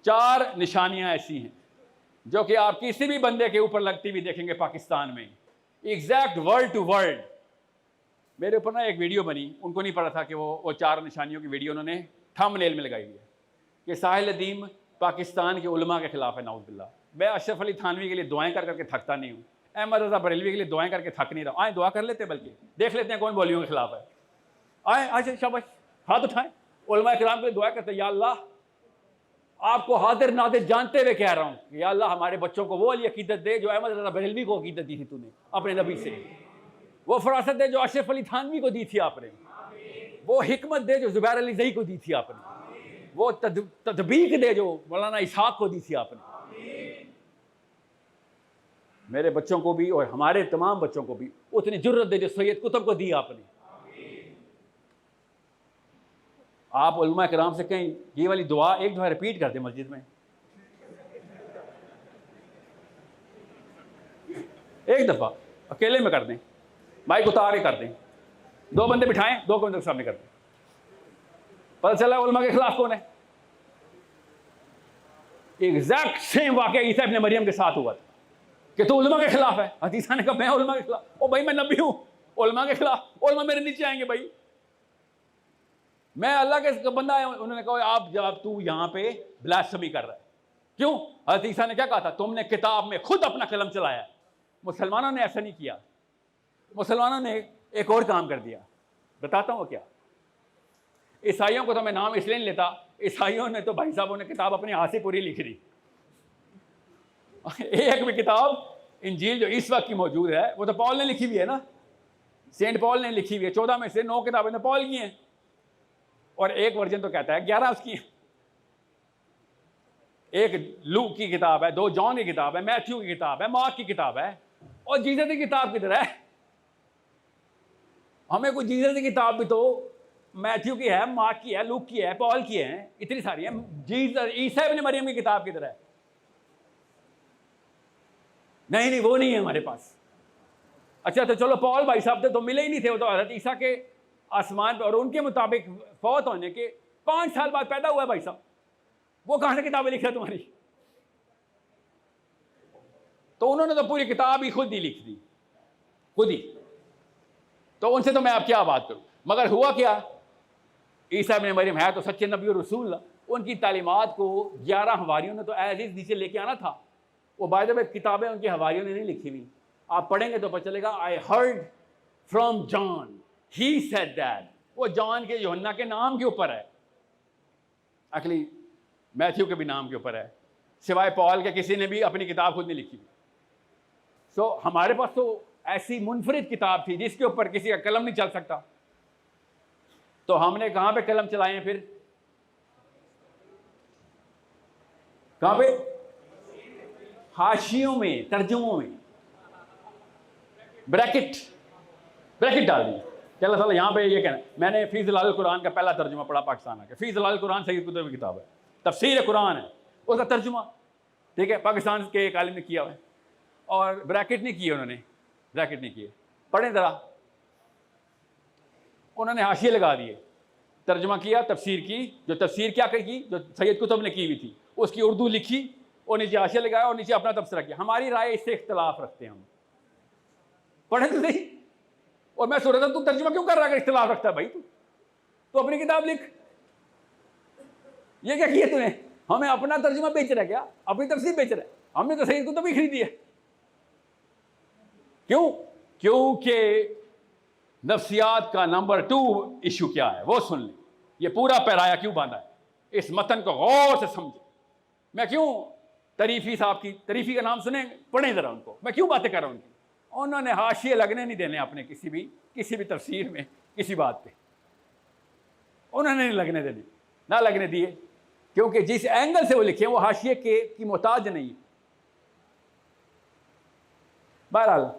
4 निशानियां ऐसी हैं जो कि आप किसी भी बंदे के ऊपर लगती हुई देखेंगे पाकिस्तान में, एग्जैक्ट वर्ड टू वर्ड। मेरे ऊपर ना एक वीडियो बनी, उनको नहीं पता था कि वो 4 निशानियों की वीडियो उन्होंने थंबनेल में लगाई हुई है कि साहिल अदीम पाकिस्तान के उलमा के खिलाफ है, नाउज़ुबिल्लाह। मैं अशरफ अली थानवी के लिए दुआएं कर करके थकता नहीं हूँ, अहमद रज़ा बरेलवी के लिए दुआएं करके थक नहीं रहा। आए दुआ कर लेते, बल्कि देख लेते हैं कौन मौलवियों के खिलाफ है। आए आज शाबाश, हाथ उठाएं, उलमा किराम के लिए दुआ करते, या अल्लाह आपको हाजिर नादिर जानते हुए कह रहा हूँ, या अल्लाह हमारे बच्चों को वो वाली अकीदत दे जो अहमद रज़ा बरेलवी को अकीदत दी थी तूने अपने नबी से, वो फरासत दे जो अशरफ अली थानवी को दी थी आपने, वो हिकमत दे जो ज़ुबैर अली ज़ई को दी थी आपने, वो तदबीक दे जो मौलाना इसहाक को दी थी आपने। मेरे बच्चों को भी और हमारे तमाम बच्चों को भी उतनी जुर्रत दे जो सैयद कुतुब को दी आपने। आप उलमा किराम से कहीं ये वाली दुआ एक दफ़ा रिपीट कर दें मस्जिद में, एक दफ़ा अकेले में कर दें, माइक उतार के कर दें, 2 बंदे बिठाएं, 2 बंदे के सामने कर दें, पता चला उलमा के खिलाफ कौन है। एग्जैक्ट सेम वाकया ईसा इब्न मरियम के साथ हुआ था कि तू उलमा के खिलाफ है। हदीसा ने कहा मैं उलमा के खिलाफ? ओ भाई मैं नबी हूं, उलमा के खिलाफ? उलमा मेरे नीचे आएंगे भाई, मैं अल्लाह के बंदा है। उन्होंने कहा आप जब तू यहाँ पे ब्लास्फेमी कर रहा है, क्यों? हदीसा ने क्या कहा था? तुमने किताब में खुद अपना कलम चलाया। मुसलमानों ने ऐसा नहीं किया, मुसलमानों ने एक और काम कर दिया, बताता हूँ क्या। ईसाइयों को तो मैं नाम इसलिए नहीं लेता, ईसाइयों ने तो भाई साहबों ने किताब अपने हाथ से पूरी लिख दी। एक भी किताब इंजील जो इस वक्त की मौजूद है वो तो पॉल ने लिखी हुई है ना, सेंट पॉल ने लिखी हुई है। 14 में से 9 किताबें तो पॉल की हैं, और एक वर्जन तो कहता है 11 उसकी हैं। एक लूक की किताब है, 2 जॉन की किताब है, मैथ्यू की किताब है, मार्क की किताब है, और जीसस की किताब किधर है? हमें कोई जीसस की किताब भी तो मैथ्यू की है, मार्क की है, लूक की है, पॉल की है, इतनी सारी है। जीसस ईसा इब्न मरियम की किताब किधर है? नहीं, वो नहीं है हमारे पास। अच्छा तो चलो, पॉल भाई साहब तो मिले ही नहीं थे, वो तो हज़रत ईसा के आसमान पर और उनके मुताबिक फौत होने के 5 साल बाद पैदा हुआ है भाई साहब। वो कहां से किताबें लिख रहे तुम्हारी? तो उन्होंने तो पूरी किताब ही खुद ही लिख दी, खुद ही। तो उनसे तो मैं अब क्या बात करूं। मगर हुआ क्या, ईसा इब्न मरियम है तो सच्चे नबी और रसूल, उनकी तालीमात को 11 हवारियों ने तो एज इज नीचे लेके आना था। वो बाय द वे किताबें उनकी हवारियों ने नहीं लिखी हुई, आप पढ़ेंगे तो पता चलेगा। I heard from John, he said that. वो जॉन के, यूहन्ना के नाम के ऊपर है, एक्चुअली मैथ्यू के भी नाम के ऊपर है, सिवाय पॉल के किसी ने भी अपनी किताब खुद नहीं लिखी। सो हमारे पास तो ऐसी मुनफरिद किताब थी जिसके ऊपर किसी का कलम नहीं चल सकता। तो हमने कहां पे कलम चलाए हैं फिर? कहां पे? हाशियों में, तर्जुमों में ब्रैकेट डाल दी कि अल्लाह ताला यहाँ पे ये कहना। मैंने फी ज़िलाल कुरान का पहला तर्जुमा पढ़ा पाकिस्तान का। फी ज़िलाल कुरान सैयद कुतुब की किताब है, तफसीर कुरान है, उसका तर्जुमा ठीक है पाकिस्तान के एक आलिम ने किया है, और ब्रैकेट नहीं किए उन्होंने, ब्रैकेट नहीं किए। पढ़ें ज़रा, उन्होंने हाशिए लगा दिए, तर्जुमा किया तफसीर की, जो तफसीर क्या की, जो सैयद कुतुब ने की हुई थी उसकी उर्दू लिखी, और नीचे हाशिया लगाया और नीचे अपना तबसरा किया। हमारी राय इससे इख्तलाफ रखते हैं हम, पढ़े तो नहीं। और मैं सोच रहा था तू तर्जुमा क्यों कर रहा है, इख्तलाफ रखता है भाई, तू अपनी किताब लिख। ये क्या किया तूने? हमें अपना तर्जुमा बेच रहा है क्या? अपनी तफसीर बेच रहा है? हमने तो सैयद कुतुब ही खरीदी है। क्यों? क्योंकि नफ्सियात का नंबर 2 इशू क्या है वो सुन लें। ये पूरा पैराया क्यों बांधा है, इस मतन को गौर से समझे। मैं क्यों तरीफी साहब की, तरीफी का नाम सुने, पढ़ें ज़रा उनको, मैं क्यों बातें कर रहा हूँ उनकी। उन्होंने हाशिए लगने नहीं देने अपने किसी भी तफसीर में, किसी बात पे उन्होंने नहीं लगने देने, ना लगने दिए, क्योंकि जिस एंगल से वो लिखे वो हाशिए की मोहताज नहीं है। बहरहाल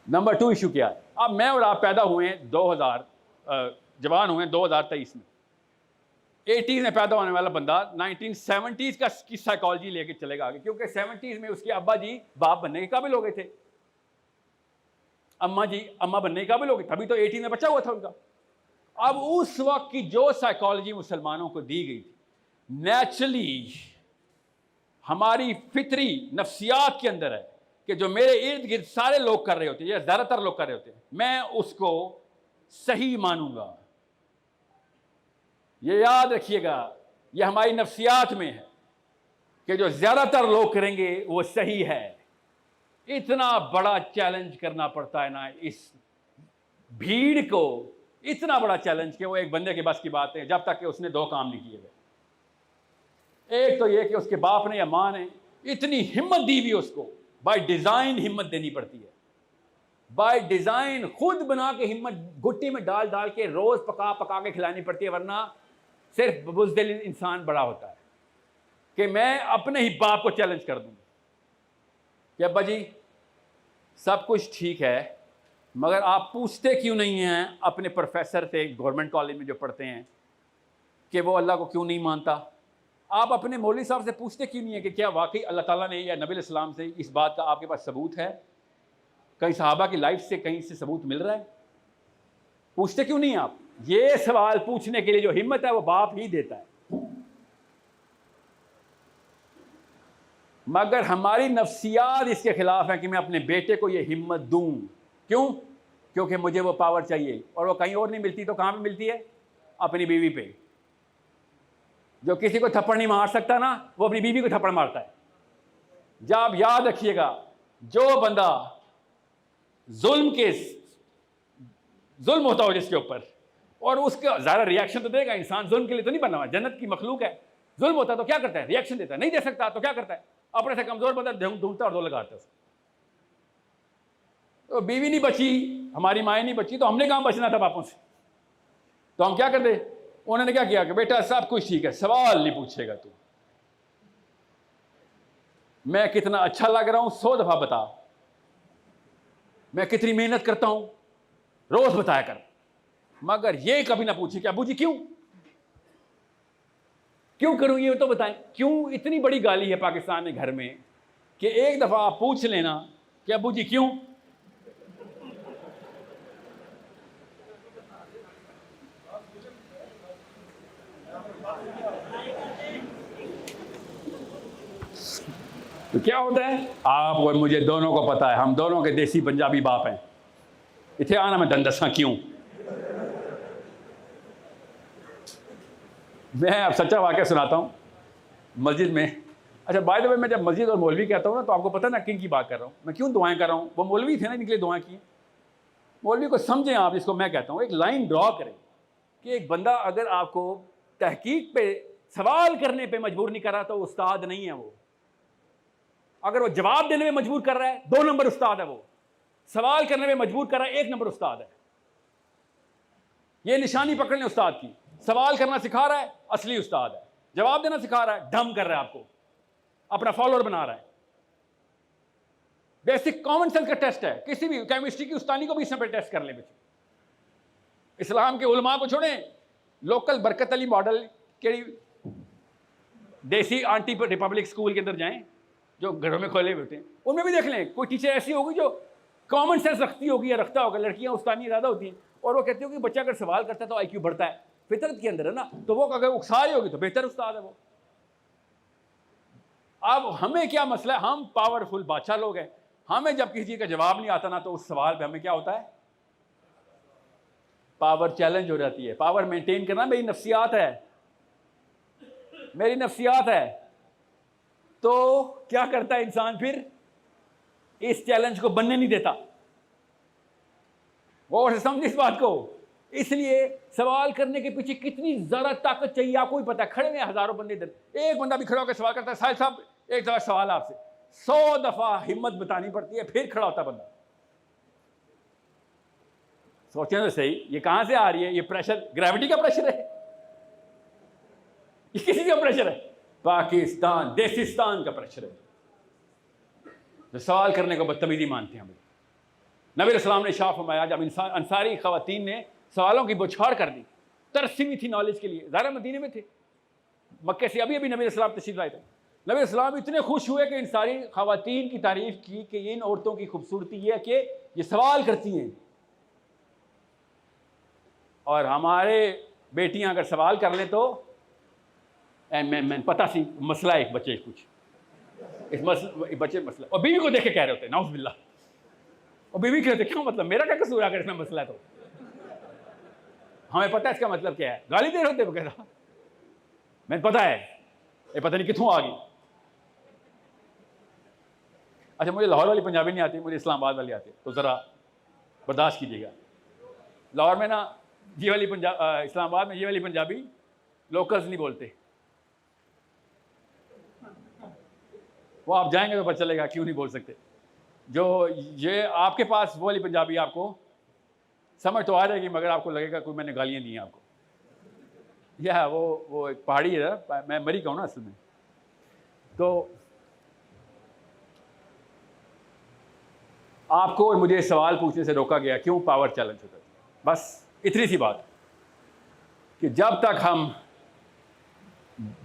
नंबर 2 इशू क्या है। अब मैं और आप पैदा हुए हैं 2000, जवान हुए हैं 2023 में। 80s में पैदा होने वाला बंदा 1970s की साइकोलॉजी लेके चलेगा आगे, क्योंकि 70s में उसके अब्बा जी बाप बनने के काबिल हो गए थे, अम्मा जी अम्मा बनने के काबिल हो गए, तभी तो 80s में बच्चा हुआ था उनका। अब उस वक्त की जो साइकोलॉजी मुसलमानों को दी गई थी, नेचुरली हमारी फितरी नफ्सियात के अंदर है कि जो मेरे इर्द गिर्द सारे लोग कर रहे होते हैं या ज़्यादातर लोग कर रहे होते हैं, मैं उसको सही मानूंगा। ये याद रखिएगा, ये हमारी नफ्सियात में है कि जो ज़्यादातर लोग करेंगे वो सही है। इतना बड़ा चैलेंज करना पड़ता है ना इस भीड़ को, इतना बड़ा चैलेंज कि वो एक बंदे के बस की बात है, जब तक कि उसने 2 काम नहीं किए गए। एक तो ये कि उसके बाप ने या माँ ने इतनी हिम्मत दी हुई उसको, बाय डिज़ाइन हिम्मत देनी पड़ती है, बाय डिज़ाइन खुद बना के हिम्मत घुट्टी में डाल डाल के रोज़ पका पका के खिलानी पड़ती है, वरना सिर्फ बुज़दिल इंसान बड़ा होता है कि मैं अपने ही बाप को चैलेंज कर दूँगा कि अब्बा जी सब कुछ ठीक है, मगर आप पूछते क्यों नहीं हैं अपने प्रोफेसर से गवर्नमेंट कॉलेज में जो पढ़ते हैं कि वो अल्लाह को क्यों नहीं मानता। आप अपने मौलवी साहब से पूछते क्यों नहीं है कि क्या वाकई अल्लाह ताला ने या नबी इस्लाम से इस बात का आपके पास सबूत है, कहीं सहाबा की लाइफ से कहीं से सबूत मिल रहा है। पूछते क्यों नहीं आप। ये सवाल पूछने के लिए जो हिम्मत है वो बाप ही देता है, मगर हमारी नफ्सियात इसके खिलाफ है कि मैं अपने बेटे को ये हिम्मत दूं। क्यों? क्योंकि मुझे वो पावर चाहिए, और वो कहीं और नहीं मिलती तो कहाँ पे मिलती है? अपनी बीवी पे। जो किसी को थप्पड़ नहीं मार सकता ना, वो अपनी बीवी को थप्पड़ मारता है। जब याद रखिएगा, जो बंदा जुल्म होता हो जिसके ऊपर, और उसका ज़्यादा रिएक्शन तो देगा, इंसान जुल्म के लिए तो नहीं बना हुआ, जन्नत की मखलूक है। जुल्म होता है तो क्या करता है? रिएक्शन देता है। नहीं दे सकता तो क्या करता है? अपने से कमजोर बंदा ढूंढता और 2 लगाता है। तो बीवी नहीं बची, हमारी माएँ नहीं बची, तो हमने कहाँ बचना था बापों से? तो हम क्या करते? उन्होंने क्या किया कि बेटा सब कुछ ठीक है, सवाल नहीं पूछेगा तू, मैं कितना अच्छा लग रहा हूं 100 दफा बता, मैं कितनी मेहनत करता हूं रोज बताया कर, मगर ये कभी ना पूछे कि अबू जी क्यों करूं, ये तो बताएं। क्यों इतनी बड़ी गाली है पाकिस्तान में घर में कि एक दफा आप पूछ लेना कि अबू जी क्यों। तो क्या होता है, आप और मुझे दोनों को पता है, हम दोनों के देसी पंजाबी बाप हैं। इतने आना मैं दंदसा क्यों। मैं अब सच्चा वाक़या सुनाता हूँ मस्जिद में। अच्छा बाय द वे, मैं जब मस्जिद और मौलवी कहता हूँ ना, तो आपको पता ना किन की बात कर रहा हूँ, मैं क्यों दुआएं कर रहा हूँ। वो मौलवी थे ना, इनके लिए दुआएं की। मौलवी को समझें आप, जिसको मैं कहता हूँ। एक लाइन ड्रॉ करें कि एक बंदा अगर आपको तहकीक पे सवाल करने पे मजबूर नहीं कर रहा तो उस्ताद नहीं है वो। अगर वो जवाब देने में मजबूर कर रहा है 2 नंबर उस्ताद है वो। सवाल करने में मजबूर कर रहा है 1 नंबर उस्ताद है। ये निशानी पकड़ लें उस्ताद की। सवाल करना सिखा रहा है, असली उस्ताद है। जवाब देना सिखा रहा है, डम कर रहा है, आपको अपना फॉलोअर बना रहा है। बेसिक कॉमन सेंस का टेस्ट है। किसी भी केमिस्ट्री की उस्तानी को भी इसमें टेस्ट कर ले बच्चे। इस्लाम के उलमा को छोड़ें, लोकल बरकत अली मॉडल के देसी आंटी रिपब्लिक स्कूल के अंदर जाएं, जो घरों में खोले हुए होते हैं, उनमें भी देख लें कोई टीचर ऐसी होगी जो कॉमन सेंस रखती होगी या रखता होगा। लड़कियां उस्तानी ज़्यादा होती हैं, और वो कहती होगी बच्चा अगर सवाल करता है तो IQ बढ़ता है, फितरत के अंदर है ना, तो वो अगर उकसाई होगी तो बेहतर उस्ताद है वो। अब हमें क्या मसला है, हम पावरफुल बादशाह लोग हैं, हमें जब किसी चीज़ का जवाब नहीं आता ना, तो उस सवाल पे हमें क्या होता है, पावर चैलेंज हो जाती है। पावर मेंटेन करना मेरी नफ्सियात है, मेरी नफ्सियात है। तो क्या करता है इंसान फिर, इस चैलेंज को बनने नहीं देता। गौर से समझ इस बात को, इसलिए सवाल करने के पीछे कितनी ज़्यादा ताकत चाहिए आपको भी पता है। खड़े हैं हज़ारों बंदे इधर, एक बंदा भी खड़ा होकर सवाल करता है, साहिब साहब एक दफ़ा सवाल आपसे, 100 दफ़ा हिम्मत बतानी पड़ती है, फिर खड़ा होता बंदा। सोचें तो सही, ये कहाँ से आ रही है? ये प्रेशर ग्रेविटी का प्रेशर है, ये किसी का प्रेशर है? पाकिस्तान देसिस्तान का प्रेशर है, जो सवाल करने को बदतमीजी मानते हैं। नबी अलैहिस्सलाम ने शाह फरमाया, जब अंसारी ख़वातीन ने सवालों की बौछार कर दी, तरसी हुई थी नॉलेज के लिए, ज़ाहिर मदीने में थे, मक्के से अभी नबी अलैहिस्सलाम तशरीफ़ लाए थे। नबी अलैहिस्सलाम इतने खुश हुए कि इन सारी ख़वातीन की तारीफ़ की कि इन औरतों की खूबसूरती ये है कि ये सवाल करती हैं, और हमारे बेटियां अगर सवाल कर लें तो मैं पता सी मसला है, एक बच्चे कुछ इस बच्चे मसला, और बीवी को देख के कह रहे होते हैं नाउज़ बिल्लाह, और बीवी कहते क्या मतलब, मेरा क्या कसूर है अगर इसमें मसला है तो? हमें पता है इसका मतलब क्या है, गाली दे रहे होते कहता मैंने पता है, ये पता नहीं कितों आ गई। अच्छा, मुझे लाहौर वाली पंजाबी नहीं आती, मुझे इस्लामाबाद वाली आती, तो ज़रा बर्दाश्त कीजिएगा। लाहौर में ना ये वाली इस्लामाबाद में ये वाली पंजाबी लोकल्स नहीं बोलते, वो आप जाएंगे तो पता चलेगा क्यों नहीं बोल सकते। जो ये आपके पास वो वाली पंजाबी आपको समझ तो आ जाएगी, मगर आपको लगेगा कोई मैंने गालियाँ दी हैं आपको। यह वो एक पहाड़ी है, मैं मरी का हूँ ना असल में। तो आपको और मुझे सवाल पूछने से रोका गया, क्यों? पावर चैलेंज होता है। बस इतनी सी बात कि जब तक हम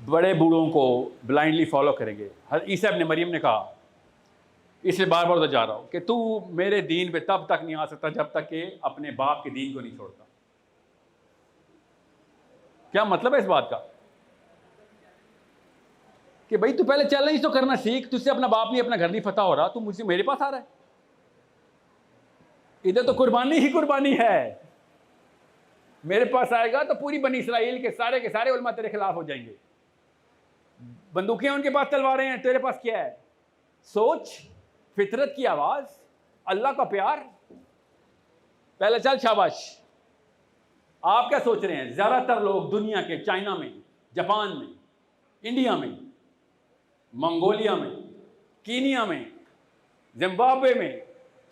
बड़े बूढ़ों को ब्लाइंडली फॉलो करेंगे, ईसा इब्न मरियम ने कहा, इसलिए बार बार तो जा रहा हूँ कि तू मेरे दीन पे तब तक नहीं आ सकता जब तक कि अपने बाप के दीन को नहीं छोड़ता। क्या मतलब है इस बात का? कि भाई तू पहले चैलेंज तो करना सीख, तुझसे अपना बाप नहीं, अपना घर नहीं फतह हो रहा, तू मुझसे मेरे पास आ रहा है। इधर तो कुर्बानी ही कुर्बानी है, मेरे पास आएगा तो पूरी बनी इसराइल के सारे उलमा तेरे खिलाफ हो जाएंगे। बंदूकें उनके पास, तलवारें हैं, तेरे पास क्या है? सोच, फितरत की आवाज, अल्लाह का प्यार, पहले चल शाबाश। आप क्या सोच रहे हैं? ज्यादातर लोग दुनिया के, चाइना में, जापान में, इंडिया में, मंगोलिया में, कीनिया में, जिम्बाब्वे में,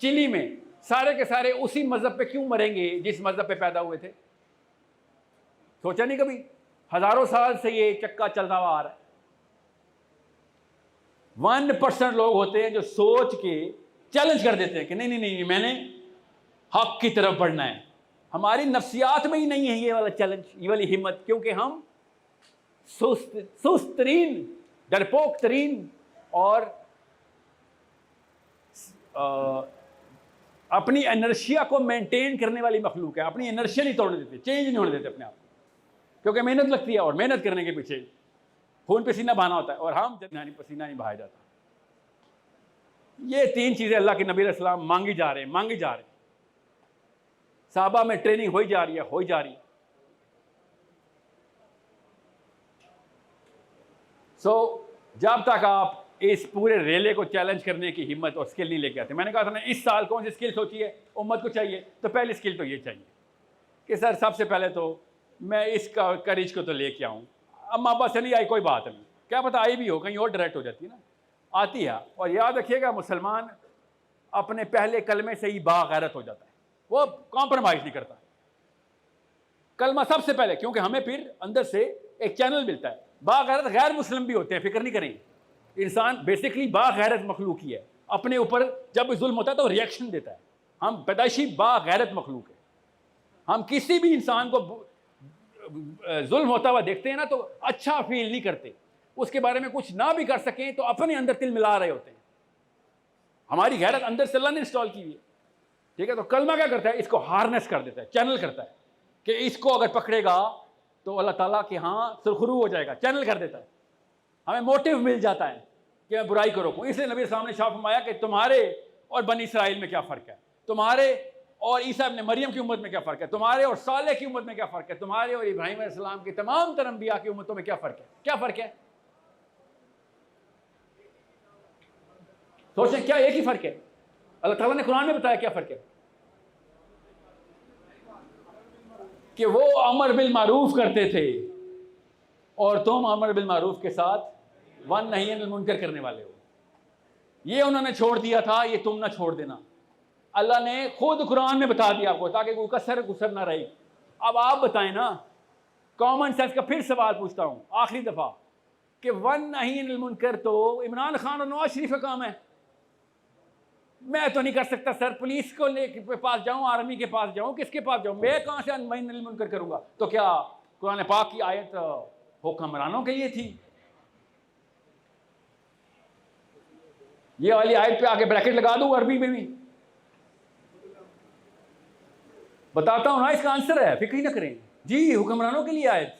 चिली में, सारे के सारे उसी मजहब पे क्यों मरेंगे जिस मजहब पे पैदा हुए थे? सोचा नहीं कभी? हजारों साल से ये चक्का चलता हुआ आ रहा है। 1% लोग होते हैं जो सोच के चैलेंज कर देते हैं कि नहीं नहीं नहीं, मैंने हक की तरफ बढ़ना है। हमारी नफ्सियात में ही नहीं है ये वाला चैलेंज, ये वाली हिम्मत, क्योंकि हम सुस्त तरीन, डरपोक तरीन और अपनी एनर्शिया को मेंटेन करने वाली मखलूक है। अपनी एनर्शिया नहीं तोड़ने देते, चेंज नहीं होने देते अपने आप, क्योंकि मेहनत लगती है और मेहनत करने के पीछे खून पसीना बहाना होता है, और हम पसीना नहीं बहाया जाता। ये 3 चीज़ें अल्लाह के नबी अलैहि सलाम मांगी जा रहे हैं। साहबा में ट्रेनिंग हो जा रही है। जब तक आप इस पूरे रेले को चैलेंज करने की हिम्मत और स्किल नहीं लेके आते, मैंने कहा था ना इस साल कौन सी स्किल सोची है उम्मत को चाहिए, तो पहली स्किल तो ये चाहिए कि सर सबसे पहले तो मैं इस करेज को तो लेके आऊँ। अम्मा अब्बा से नहीं आई कोई बात नहीं, क्या पता आई भी हो, कहीं और डायरेक्ट हो जाती है ना, आती है। और याद रखिएगा, मुसलमान अपने पहले कलमे से ही बागैरत हो जाता है, वो कॉम्प्रोमाइज़ नहीं करता। कलमा सबसे पहले, क्योंकि हमें फिर अंदर से एक चैनल मिलता है। बागैरत गैर मुस्लिम भी होते हैं, फिक्र नहीं करेंगे। इंसान बेसिकली बागैरत मखलूक ही है, अपने ऊपर जब जुल्म होता है तो रिएक्शन देता है। हम पैदाइशी बागैरत मखलूक है। हम किसी भी इंसान को जुल्म होता हुआ देखते हैं ना तो अच्छा फील नहीं करते, उसके बारे में कुछ ना भी कर सकें तो अपने अंदर तिल मिला रहे होते हैं। हमारी गैरत अंदर से अल्लाह ने इंस्टॉल की हुई है, ठीक है। तो कलमा क्या करता है, इसको हार्नेस कर देता है, चैनल करता है कि इसको अगर पकड़ेगा तो अल्लाह ताला के यहाँ सुरखरू हो जाएगा, चैनल कर देता है। हमें मोटिव मिल जाता है कि मैं बुराई को रोकूं। इसलिए नबी साहब ने शाह फरमाया कि तुम्हारे और बनी इसराइल में क्या फ़र्क है, तुम्हारे और ईसा इब्न मरियम की उम्मत में क्या फ़र्क है, तुम्हारे और सालेह की उम्मत में क्या फ़र्क है, तुम्हारे और इब्राहीम अलैहिस्सलाम की तमाम तर अंबिया की उम्मतों में क्या फ़र्क है। क्या फ़र्क है? सोचें, क्या एक ही फ़र्क है? अल्लाह ताला ने कुरान में बताया क्या फ़र्क है। कि वो अमर बिल मारूफ करते थे और तुम अमर बिल मारूफ के साथ वन नहीं अनिल मुनकर करने वाले हो। ये उन्होंने छोड़ दिया था, ये तुम ना छोड़ देना। अल्लाह ने खुद कुरान में बता दिया आपको, ताकि कोई कसर गुसर ना रही। अब आप बताएं ना, कॉमन सेंस का फिर सवाल पूछता हूं आखिरी दफा, कि वन नहीं अनिल मुनकर तो इमरान खान और नवाज शरीफ का काम है। मैं तो नहीं कर सकता सर, पुलिस को लेके पास जाऊं, आर्मी के पास जाऊं, किसके पास जाऊं, मैं कहां से अनिल मुनकर करूंगा? तो क्या कुरान पाक की आयत हुक्मरानों के लिए थी? ये वाली आयत पे आगे ब्रैकेट लगा दूं अरबी में भी, बताता हूं ना, इसका आंसर है, फिक्र ही ना करें जी, हुक्मरानों के लिए आयत।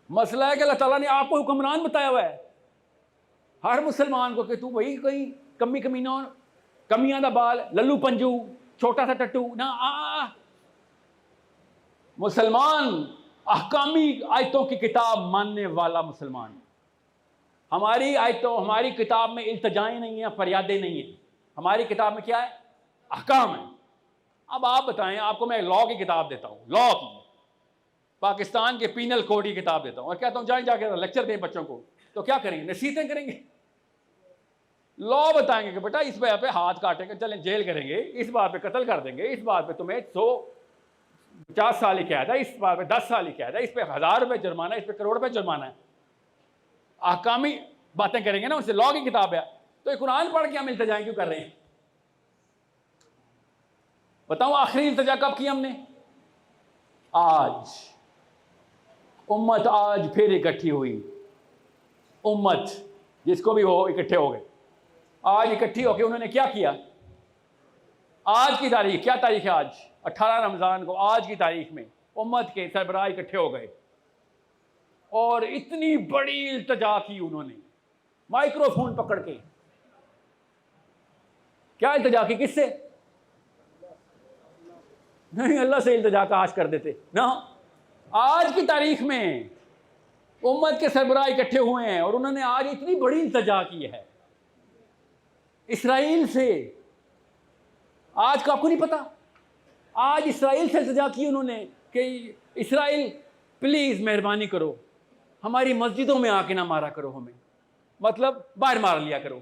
मसला है कि अल्लाह ताला ने आपको हुक्मरान बताया हुआ है, हर मुसलमान को, कि तू वही कहीं कमियां दा बाल, लल्लू पंजू, छोटा सा टट्टू ना मुसलमान अहकामी आयतों की किताब मानने वाला मुसलमान। हमारी आयतों, हमारी किताब में इल्तजाएं नहीं है, फरियादें नहीं है, हमारी किताब में क्या है? अहकाम है। अब आप बताएं, आपको मैं लॉ की किताब देता हूं, लॉ की, पाकिस्तान के पीनल कोड की किताब देता हूं, और कहता हूं जाएं जाके लेक्चर दें बच्चों को, तो क्या करेंगे? नसीहतें करेंगे, लॉ बताएंगे कि बेटा इस बात पे हाथ काटेंगे, चलें जेल करेंगे, इस बात पे कत्ल कर देंगे, इस बात पे तुम्हें 150 साल ही कैद है, इस बात पे 10 साल ही कैद है, इस पे 1000 रुपये जुर्माना, इस पे करोड़ रुपये जुर्माना है। अहकामी बातें करेंगे ना, उनसे लॉ की किताब है। तो ये कुरान पढ़ के हम इल्तिजा क्यों कर रहे हैं? बताओ आखिरी इल्तिजा कब की हमने? आज। उम्मत आज फिर इकट्ठी हुई, उम्मत जिसको भी हो इकट्ठे हो गए, आज इकट्ठी होकर उन्होंने क्या किया? आज की तारीख, क्या तारीख है आज? 18 रमज़ान को, आज की तारीख में उम्मत के सरबराह इकट्ठे हो गए और इतनी बड़ी इल्तिजा की उन्होंने, माइक्रोफोन पकड़ के। क्या इल्तिजा की? किससे? नहीं, अल्लाह से इल्तिजा का आश कर देते ना। आज की तारीख में उम्मत के सरबराह इकट्ठे हुए हैं और उन्होंने आज इतनी बड़ी इल्तिजा की है इसराइल से। आज का आपको नहीं पता, आज इसराइल से इल्तिजा की उन्होंने कि इसराइल प्लीज मेहरबानी करो, हमारी मस्जिदों में आके ना मारा करो हमें, मतलब बाहर मार लिया करो।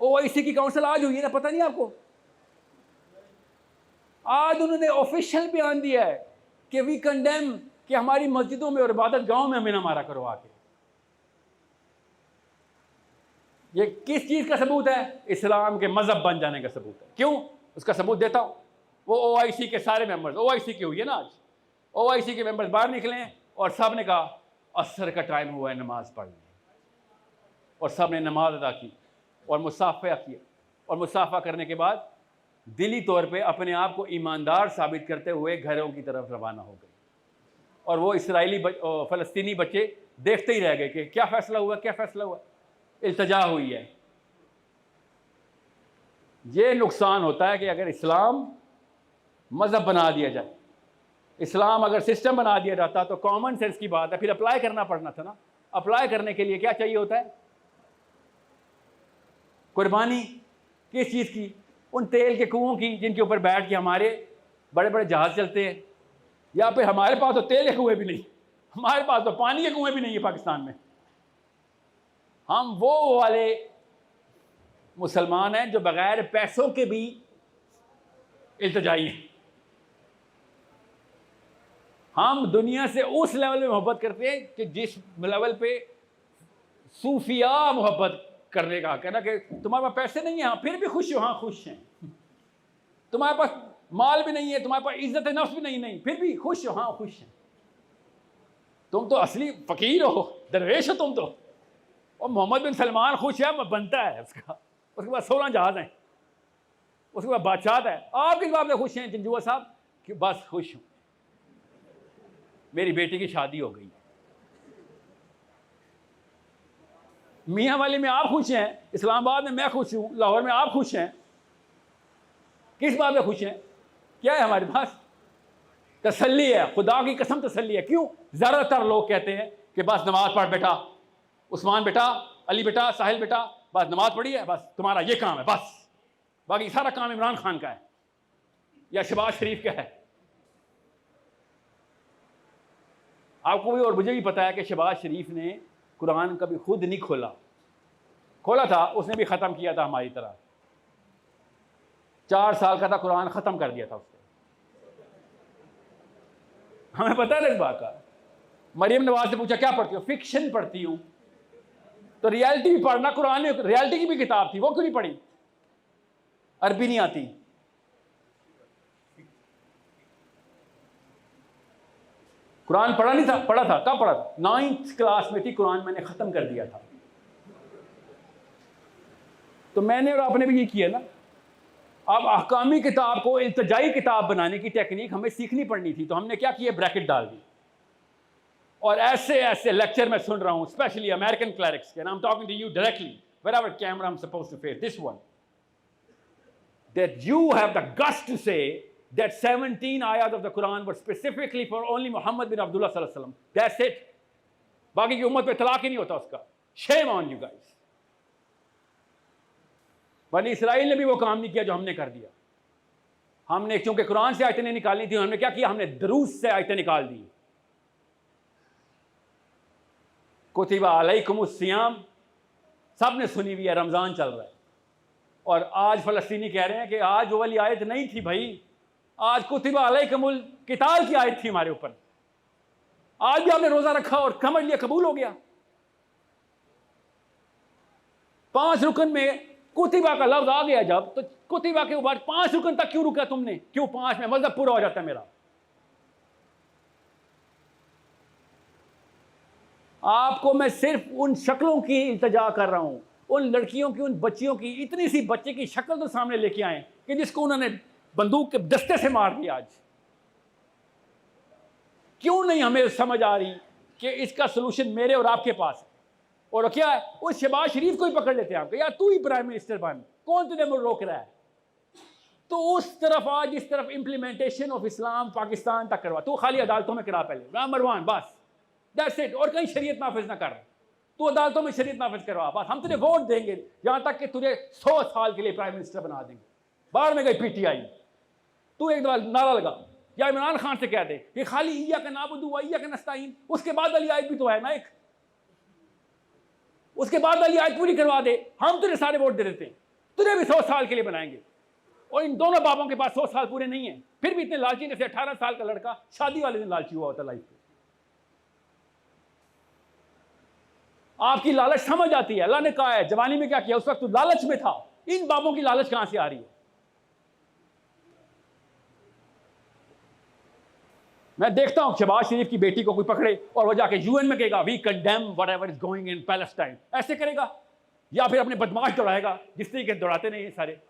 ओआईसी की काउंसिल आज हुई है ना, पता नहीं आपको? आज उन्होंने ऑफिशियल बयान दिया है कि वी कंडेम, कि हमारी मस्जिदों में और इबादत गांव में हमें ना मारा करो आके। ये किस चीज का सबूत है? इस्लाम के मजहब बन जाने का सबूत है। क्यों? उसका सबूत देता हूं। वो ओआईसी के सारे मेंबर्स, ओआईसी की हुई है ना आज, ओआईसी के मेंबर्स बाहर निकले और सब ने कहा असर का टाइम हुआ है, नमाज पढ़नी, और सब ने नमाज अदा की और मुसाफा किया, और मुसाफा करने के बाद दिली तौर पे अपने आप को ईमानदार साबित करते हुए घरों की तरफ रवाना हो गए। और वो इसराइली फ़लस्तीनी बच्चे देखते ही रह गए कि क्या फ़ैसला हुआ, क्या फ़ैसला हुआ। इल्तिजा हुई है। ये नुकसान होता है कि अगर इस्लाम मज़हब बना दिया जाए, इस्लाम अगर सिस्टम बना दिया जाता तो कॉमन सेंस की बात है, फिर अप्लाई करना पड़ना था ना। अप्लाई करने के लिए क्या चाहिए होता है? कुर्बानी। किस चीज़ की? उन तेल के कुओं की जिनके ऊपर बैठ के हमारे बड़े बड़े जहाज चलते हैं। या फिर हमारे पास तो तेल के कुएं भी नहीं, हमारे पास तो पानी के कुएं भी नहीं है पाकिस्तान में। हम वो वाले मुसलमान हैं जो बगैर पैसों के भी इल्तिजाई हैं। हम दुनिया से उस लेवल में मोहब्बत करते हैं कि जिस लेवल पे सूफिया मोहब्बत करने का कहना कि तुम्हारे पास पैसे नहीं है, हाँ फिर भी खुश हो, हाँ खुश हैं। तुम्हारे पास माल भी नहीं है, तुम्हारे पास इज्जत नफ्स भी नहीं, फिर भी खुश हो, हाँ खुश हैं। तुम तो असली फकीर हो, दरवेश हो तुम तो। और मोहम्मद बिन सलमान खुश है, बनता है उसका, उसके बाद 16 जहाज हैं, उसके बाद बादशाह है। आप किस बात में खुश हैं जंजुआ साहब? कि बस खुश हूँ, मेरी बेटी की शादी हो गई। मियाँ वाली में आप खुश हैं, इस्लामाबाद में मैं खुश हूँ, लाहौर में आप खुश हैं। किस बात में खुश हैं? क्या है हमारे पास? तसल्ली है, खुदा की कसम तसल्ली है। क्यों? ज़्यादातर लोग कहते हैं कि बस नमाज पढ़ बेटा, उस्मान बेटा, अली बेटा, साहिल बेटा, बस नमाज पढ़ी है, बस तुम्हारा ये काम है, बस बाकी सारा काम इमरान खान का है। या शहबाज शरीफ का है? आपको भी और मुझे भी पता है कि शहबाज शरीफ ने कुरान कभी खुद नहीं खोला था, उसने भी ख़त्म किया था हमारी तरह। 4 साल का था, कुरान ख़त्म कर दिया था उसने। हमें पता है इस बात का। मरियम नवाज से पूछा क्या पढ़ती हो? फिक्शन पढ़ती हूँ। तो रियलिटी भी पढ़ना, कुरान में रियलिटी की भी किताब थी, वो क्यों नहीं पढ़ी? अरबी नहीं आती। कुरान पढ़ा नहीं था? पढ़ा था। कब पढ़ा था? 9th क्लास में थी, कुरान मैंने ख़त्म कर दिया था। तो मैंने और आपने भी ये किया ना। अब अहकामी किताब को इल्तिजाई किताब बनाने की टेक्निक हमें सीखनी पड़नी थी, तो हमने क्या किया? ब्रैकेट डाल दी। और ऐसे ऐसे लेक्चर मैं सुन रहा हूं, स्पेशली अमेरिकन क्लरिक्स के। I am talking to you directly, wherever camera I'm supposed to face, this one, that you have the guts to say that 17 ayat of the Quran were specifically for only Muhammad bin Abdullah sallallahu alaihi wasallam. That's it. बाकी की उम्मत पे तलाक ही नहीं होता उसका। Shame on you guys. बनी Israel ने भी वो काम नहीं किया जो हमने कर दिया। हमने क्योंकि कुरान से आयतें निकालनी थी, हमने क्या किया? हमने दरूस से आयतें निकाल दी। कुतिबा अलैकुमुस सियाम सब ने सुनी हुई है, रमज़ान चल रहा है। और आज फ़लस्तीनी कह रहे हैं कि आज वो वाली आयत नहीं थी भाई, आज कुतिबा अलैकुमुल किताल की आयत थी हमारे ऊपर। आज भी आपने रोज़ा रखा और समझ लिया कबूल हो गया। 5 रुकन में कुतिबा का लफ्ज़ आ गया जब, तो कुतिबा के ऊपर 5 रुकन तक क्यों रुका तुमने? क्यों 5 में मज़हब पूरा हो जाता है मेरा? आपको मैं सिर्फ उन शक्लों की इल्तिजा कर रहा हूं, उन लड़कियों की, उन बच्चियों की। इतनी सी बच्चे की शक्ल तो सामने लेके आए कि जिसको उन्होंने बंदूक के दस्ते से मार दिया। आज क्यों नहीं हमें समझ आ रही कि इसका सोल्यूशन मेरे और आपके पास है? और क्या है? उस शहबाज शरीफ को ही पकड़ लेते हैं आपको, यार तू ही प्राइम मिनिस्टर बन, कौन तुझे रोक रहा है? तो उस तरफ आज इस तरफ इंप्लीमेंटेशन ऑफ इस्लाम पाकिस्तान तक करवा। तू खाली अदालतों में करा पहले, नंबर 1 बस, दैट्स इट। और कहीं शरीयत नाफिज ना कर, तू अदालतों में शरीयत नाफिज करवा बस। हम तुझे वोट देंगे यहां तक कि तुझे 100 साल के लिए प्राइम मिनिस्टर बना देंगे। बाहर में गई पीटीआई, तू एक दफा नारा लगा या इमरान खान से कह दे कि खाली ईया का नाबुदु व ईया का नस्ताईन, उसके बाद वाली आयत भी तो है ना एक, उसके बाद वाली आयत पूरी करवा दे, हम तुझे सारे वोट दे देते हैं, तुझे भी 100 साल के लिए बनाएंगे। और इन दोनों बाबों के पास 100 साल पूरे नहीं है, फिर भी इतने लालची, जैसे 18 साल का लड़का शादी वाले दिन लालची हुआ होता लाइफ में। आपकी लालच समझ आती है। अल्लाह ने कहा है जवानी में क्या किया, उस वक्त तो लालच में था। इन बाबों की लालच कहां से आ रही है? मैं देखता हूं शहबाज शरीफ की बेटी को कोई पकड़े और वो जाके यूएन में कहेगा we condemn whatever is going in Palestine, ऐसे करेगा। या फिर अपने बदमाश दौड़ाएगा, जिस तरीके दौड़ाते नहीं सारे,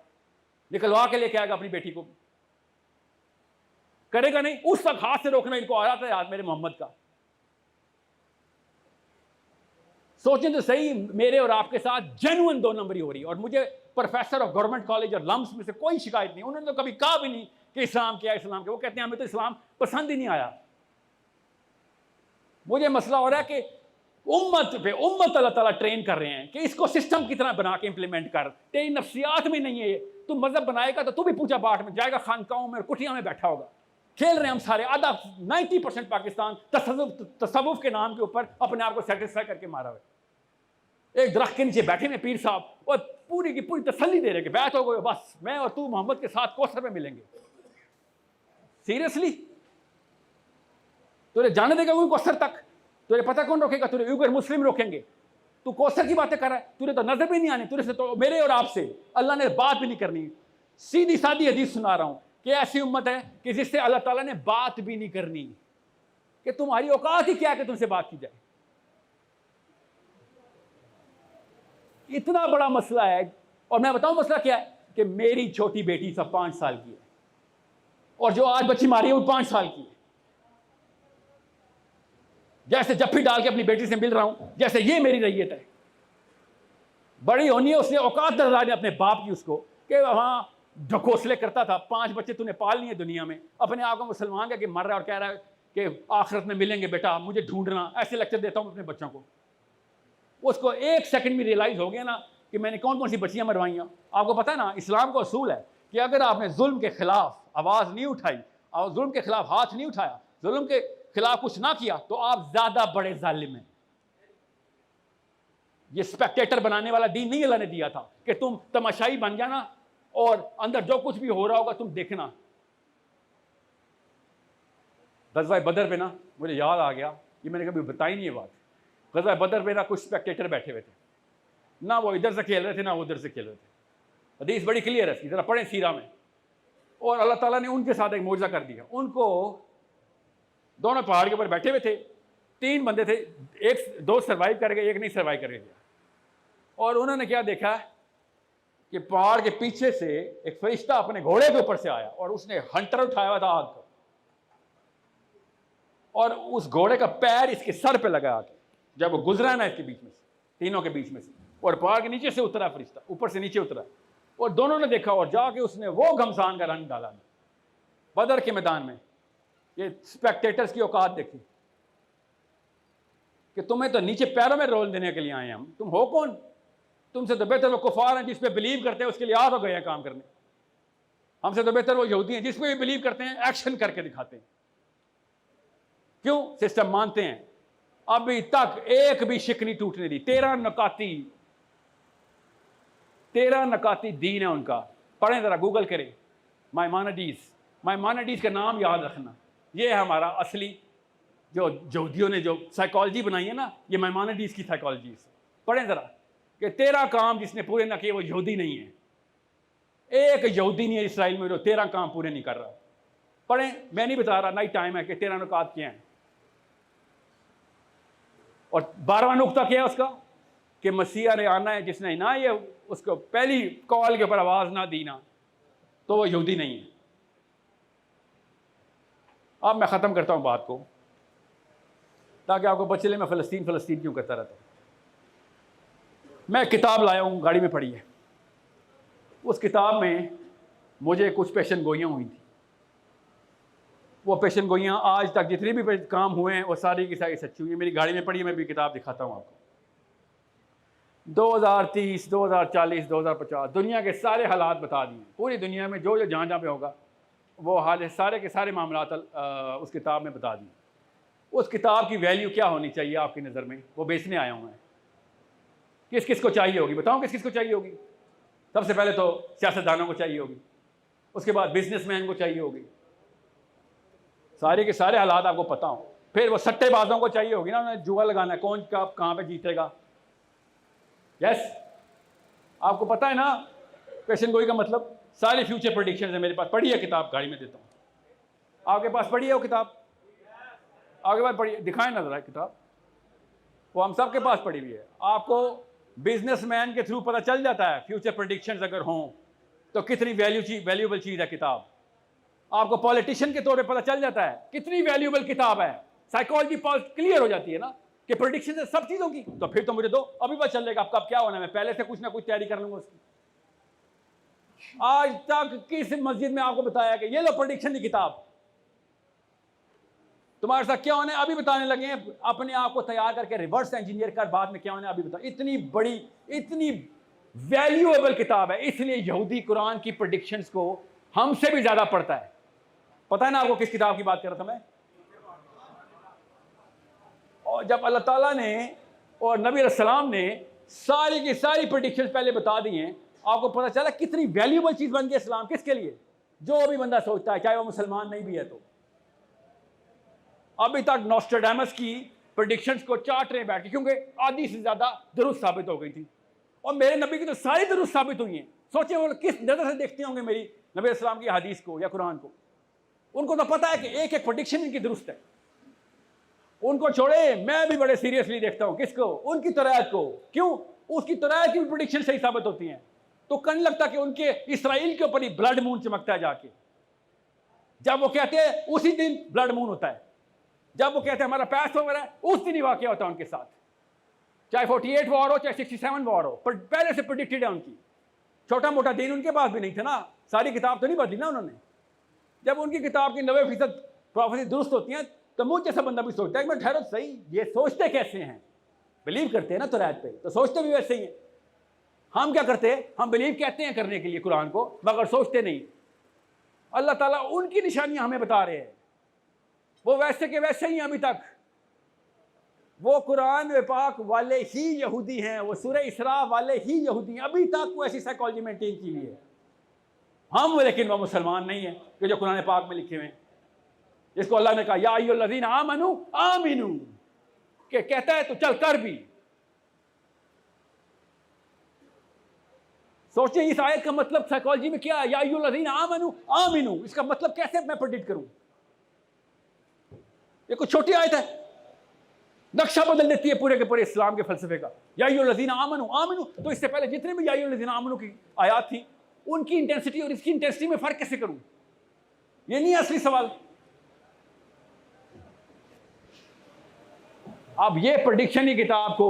निकलवा के लेके आएगा अपनी बेटी को। करेगा नहीं। उस तक हाथ से रोकना इनको आ रहा था याद मेरे मोहम्मद का। सोचें तो सही, मेरे और आपके साथ जेन्युइन 2 नंबरी हो रही है। और मुझे प्रोफेसर ऑफ गवर्नमेंट कॉलेज और लम्स में से कोई शिकायत नहीं। उन्होंने तो कभी कहा भी नहीं कि इस्लाम क्या है, इस्लाम क्या। वो कहते हैं हमें तो इस्लाम पसंद ही नहीं आया। मुझे मसला हो रहा है कि उम्मत अल्लाह ताला ट्रेन कर रहे हैं कि इसको सिस्टम की तरह बना के इंप्लीमेंट कर। तेरी नफ्सियात में नहीं है, तू मजहब बनाएगा तो तू भी पूजा पाठ में जाएगा, खानकाहों में और कुटिया में बैठा होगा। खेल रहे हैं हम सारे। आधा 90% पाकिस्तान तसव्वुफ के नाम के ऊपर अपने आप को सेटिस्फाई करके मारा हुआ। एक दरख्त के नीचे बैठे हैं पीर साहब और पूरी की पूरी तसल्ली दे रहे कि बैठ हो गए, बस मैं और तू मोहम्मद के साथ कौसर में मिलेंगे। सीरियसली? तुझे जाने देगा कोई कौसर तक? तुझे पता कौन रोकेगा? तुझे यूगर मुस्लिम रोकेंगे। तू कौसर की बातें कर रहा है, तुझे तो नजर भी नहीं आने। तुझे से तो मेरे और आपसे अल्लाह ने बात भी नहीं करनी। सीधी सादी हदीस सुना रहा हूं कि ऐसी उम्मत है कि जिससे अल्लाह ताला ने बात भी नहीं करनी, कि तुम्हारी औकात ही क्या है कि तुमसे बात की जाए। इतना बड़ा मसला है। और मैं बताऊं मसला क्या है कि मेरी छोटी बेटी सब 5 साल की है और जो आज बच्ची मारी है वो 5 साल की है। जैसे जफ्फी डाल के अपनी बेटी से मिल रहा हूं, जैसे ये मेरी रैयत है। बड़ी होनी है, उसने औकात दर्जा ने अपने बाप की उसको कि वहां ढकोसले करता था। 5 बच्चे तूने पाल लिए दुनिया में, अपने आप को मुसलमान कह के मर रहा है और कह रहा है कि आखिरत में मिलेंगे बेटा, मुझे ढूंढना। ऐसे लेक्चर देता हूं अपने बच्चों को। उसको 1 सेकंड में रियलाइज हो गया ना कि मैंने कौन कौन सी बच्चियां मरवाई हैं। आपको पता है ना, इस्लाम का असूल है कि अगर आपने जुल्म के खिलाफ आवाज़ नहीं उठाई और जुल्म के खिलाफ हाथ नहीं उठाया, जुल्म के खिलाफ कुछ ना किया, तो आप ज़्यादा बड़े जालिम हैं। ये स्पेक्टेटर बनाने वाला दीन नहीं अल्लाह ने दिया था कि तुम तमाशाई बन जाना और अंदर जो कुछ भी हो रहा होगा तुम देखना। ग़ज़वा बदर पे ना मुझे याद आ गया, ये मैंने कभी बताई नहीं है बात। ग़ज़वा बदर पे ना कुछ स्पेक्टेटर बैठे हुए थे, ना वो इधर से खेल रहे थे ना वो उधर से खेल रहे थे। हदीस बड़ी क्लियर है, ज़रा पढ़ें सीरा में। और अल्लाह ताला ने उनके साथ एक मौजज़ा कर दिया। उनको दोनों पहाड़ के ऊपर बैठे हुए थे, 3 बंदे थे, 2 सर्वाइव कर गए, एक नहीं सर्वाइव कर गया। और उन्होंने क्या देखा कि पहाड़ के पीछे से एक फरिश्ता अपने घोड़े के ऊपर से आया और उसने हंटर उठाया हुआ था आग का, और उस घोड़े का पैर इसके सर पे लगा आके, जब वो गुजरा ना इसके बीच में से, तीनों के बीच में से, और पहाड़ के नीचे से उतरा फरिश्ता, ऊपर से नीचे उतरा, और दोनों ने देखा और जाके उसने वो घमसान का रंग डाला बदर के मैदान में। ये स्पेक्टेटर्स की औकात देखी कि तुम्हें तो नीचे पैरों में रोल देने के लिए आए हैं हम, तुम हो कौन? तुमसे तो बेहतर वो कुफार हैं जिस पे बिलीव करते हैं, उसके लिए आ तो गए हैं काम करने। हमसे तो बेहतर वो यहूदी हैं जिस पे भी बिलीव करते हैं, एक्शन करके दिखाते हैं। क्यों? सिस्टम मानते हैं। अभी तक एक भी शिक नहीं टूटने दी। 13 नकाती दीन है उनका। पढ़ें जरा, गूगल करें माइमानिडीज का नाम याद रखना। ये है हमारा असली जो यहूदियों ने जो साइकोलॉजी बनाई है ना, ये माइमानिडीज की साइकोलॉजी। पढ़ें जरा कि 13 काम जिसने पूरे ना किए वो यहूदी नहीं है। एक यहूदी नहीं है इसराइल में जो 13 काम पूरे नहीं कर रहा। पढ़ें, मैं नहीं बता रहा, नहीं टाइम है कि 13 नुकात क्या हैं। और 12वां नुकता क्या है उसका कि मसीहा ने आना है, जिसने ना ये उसको पहली कॉल के ऊपर आवाज़ ना दी ना, तो वो यहूदी नहीं है। अब मैं ख़त्म करता हूँ बात को, ताकि आपको पता चले मैं फ़लस्तीन क्यों करता रहता हूँ। मैं किताब लाया हूँ, गाड़ी में पड़ी है। उस किताब में मुझे कुछ पेशन गोइयाँ हुई थी। वो पेशन गोइयाँ आज तक जितने भी काम हुए हैं वो सारी की सारी सच्ची हुई है। मेरी गाड़ी में पड़ी है, मैं भी किताब दिखाता हूँ आपको। 2030, 2040, 2050 दुनिया के सारे हालात बता दिए। पूरी दुनिया में जो जहाँ पे होगा वो हाल सारे के सारे मामलात उस किताब में बता दिए। उस किताब की वैल्यू क्या होनी चाहिए आपकी नज़र में, वो बेचने आया हूँ मैं। किस किस को चाहिए होगी बताऊँ? किस किस को चाहिए होगी? सबसे पहले तो सियासतदानों को चाहिए होगी, उसके बाद बिजनेसमैन को चाहिए होगी, सारे के सारे हालात आपको पता हो। फिर वो सट्टेबाजों को चाहिए होगी ना, उन्हें जुआ लगाना है कौन कब कहाँ पे जीतेगा। यस, आपको पता है ना पेशन गोई का मतलब। सारी फ्यूचर प्रेडिक्शन है मेरे पास, पढ़ी है किताब, गाड़ी में देता हूँ। आपके पास पढ़ी है वो किताब? आगे बात पढ़िए, दिखाएं ना जरा किताब। वो हम सब के पास पढ़ी हुई है। आपको बिजनेसमैन के थ्रू पता चल जाता है फ्यूचर प्रेडिक्शंस अगर हों तो कितनी वैल्यूएबल चीज़ है किताब। आपको पॉलिटिशियन के तौर पे पता चल जाता है कितनी वैल्यूएबल किताब है। साइकोलॉजी क्लियर हो जाती है ना कि प्रेडिक्शन है सब चीज़ों की। तो फिर तो मुझे दो, अभी पता चलेगा आपका अब क्या होना है। मैं पहले से कुछ ना कुछ तैयारी कर लूँगा उसकी। आज तक किस मस्जिद में आपको बताया कि ये लो प्रेडिक्शन की किताब, तुम्हारे साथ क्या होने अभी बताने लगे हैं। अपने आप को तैयार करके रिवर्स इंजीनियर कर बाद में क्या होने अभी बता। इतनी बड़ी इतनी वैल्यूएबल किताब है, इसलिए यहूदी कुरान की प्रेडिक्शंस को हमसे भी ज्यादा पढ़ता है। पता है ना आपको किस किताब की बात कर रहा था मैं? और जब अल्लाह ताला ने और नबी अलैहिस्सलाम ने सारी की सारी प्रेडिक्शंस पहले बता दी हैं, आपको पता चला कितनी वैल्यूएबल चीज बन गई इस्लाम। किसके लिए? जो भी बंदा सोचता है, चाहे वो मुसलमान नहीं भी है। तो अभी तक नॉस्ट्रेडामस की प्रेडिक्शंस को चाट रहे बैठ के, क्योंकि आधी से ज्यादा दुरुस्त साबित हो गई थी। और मेरे नबी की तो सारी दुरुस्त साबित हुई हैं। सोचिए वो किस नजर से देखते होंगे मेरी नबी अलैहिस्सलाम की हदीस को या कुरान को। उनको तो पता है कि एक एक प्रेडिक्शन इनकी दुरुस्त है। उनको छोड़े, मैं भी बड़े सीरियसली देखता हूं किसको? उनकी तरायत को। क्यों? उसकी तरायत की भी प्रेडिक्शन सही साबित होती हैं। तो कन लगता कि उनके इसराइल के ऊपर ही ब्लड मून चमकता है जाके। जब वो कहते हैं उसी दिन ब्लड मून होता है, जब वो कहते हैं हमारा पास ओवर है, उस दिन ही वाकया होता है उनके साथ। चाहे 48 वॉर हो, चाहे 67 वॉर हो, पर पहले से प्रेडिक्टेड है उनकी। छोटा मोटा दिन उनके पास भी नहीं था ना। सारी किताब तो नहीं बदली ना उन्होंने। जब उनकी किताब की 90% प्रोफेसी दुरुस्त होती हैं तो मुझ जैसा बंदा भी सोचता है कि मैं ठहरो सही, ये सोचते कैसे हैं? बिलीव करते हैं ना तो रात पे, तो सोचते भी वैसे ही हैं। हम क्या करते हैं? हम बिलीव कहते हैं करने के लिए कुरान को, मगर सोचते नहीं। अल्लाह ताला उनकी निशानियां हमें बता रहे हैं। वो वैसे के वैसे ही अभी तक, वो कुरान पाक वाले ही यहूदी हैं, वो सूरह इसरा वाले ही यहूदी हैं, अभी तक वो ऐसी साइकोलॉजी मेंटेन की हुई है। हम लेकिन वो मुसलमान नहीं है कि जो कुरान पाक में लिखे हुए हैं, जिसको अल्लाह ने कहा या अय्युहल्लज़ीना आमनू आमिनू, के कहता है तो चल कर भी। सोचिए इस आयत का मतलब साइकोलॉजी में क्या है, या अय्युहल्लज़ीना आमनू आमिनू, इसका मतलब कैसे मैं प्रेडिक्ट करूं? ये कुछ छोटी आयत है, नक्शा बदल देती है पूरे के पूरे इस्लाम के फलसफे का। या अय्युहल्लज़ीना आमनू आमिनू, तो इससे पहले जितने भी या अय्युहल्लज़ीना आमनू की आयत थी, उनकी इंटेंसिटी और इसकी इंटेंसिटी में फर्क कैसे करूं? ये नहीं है असली सवाल। अब ये प्रेडिक्शन की किताब को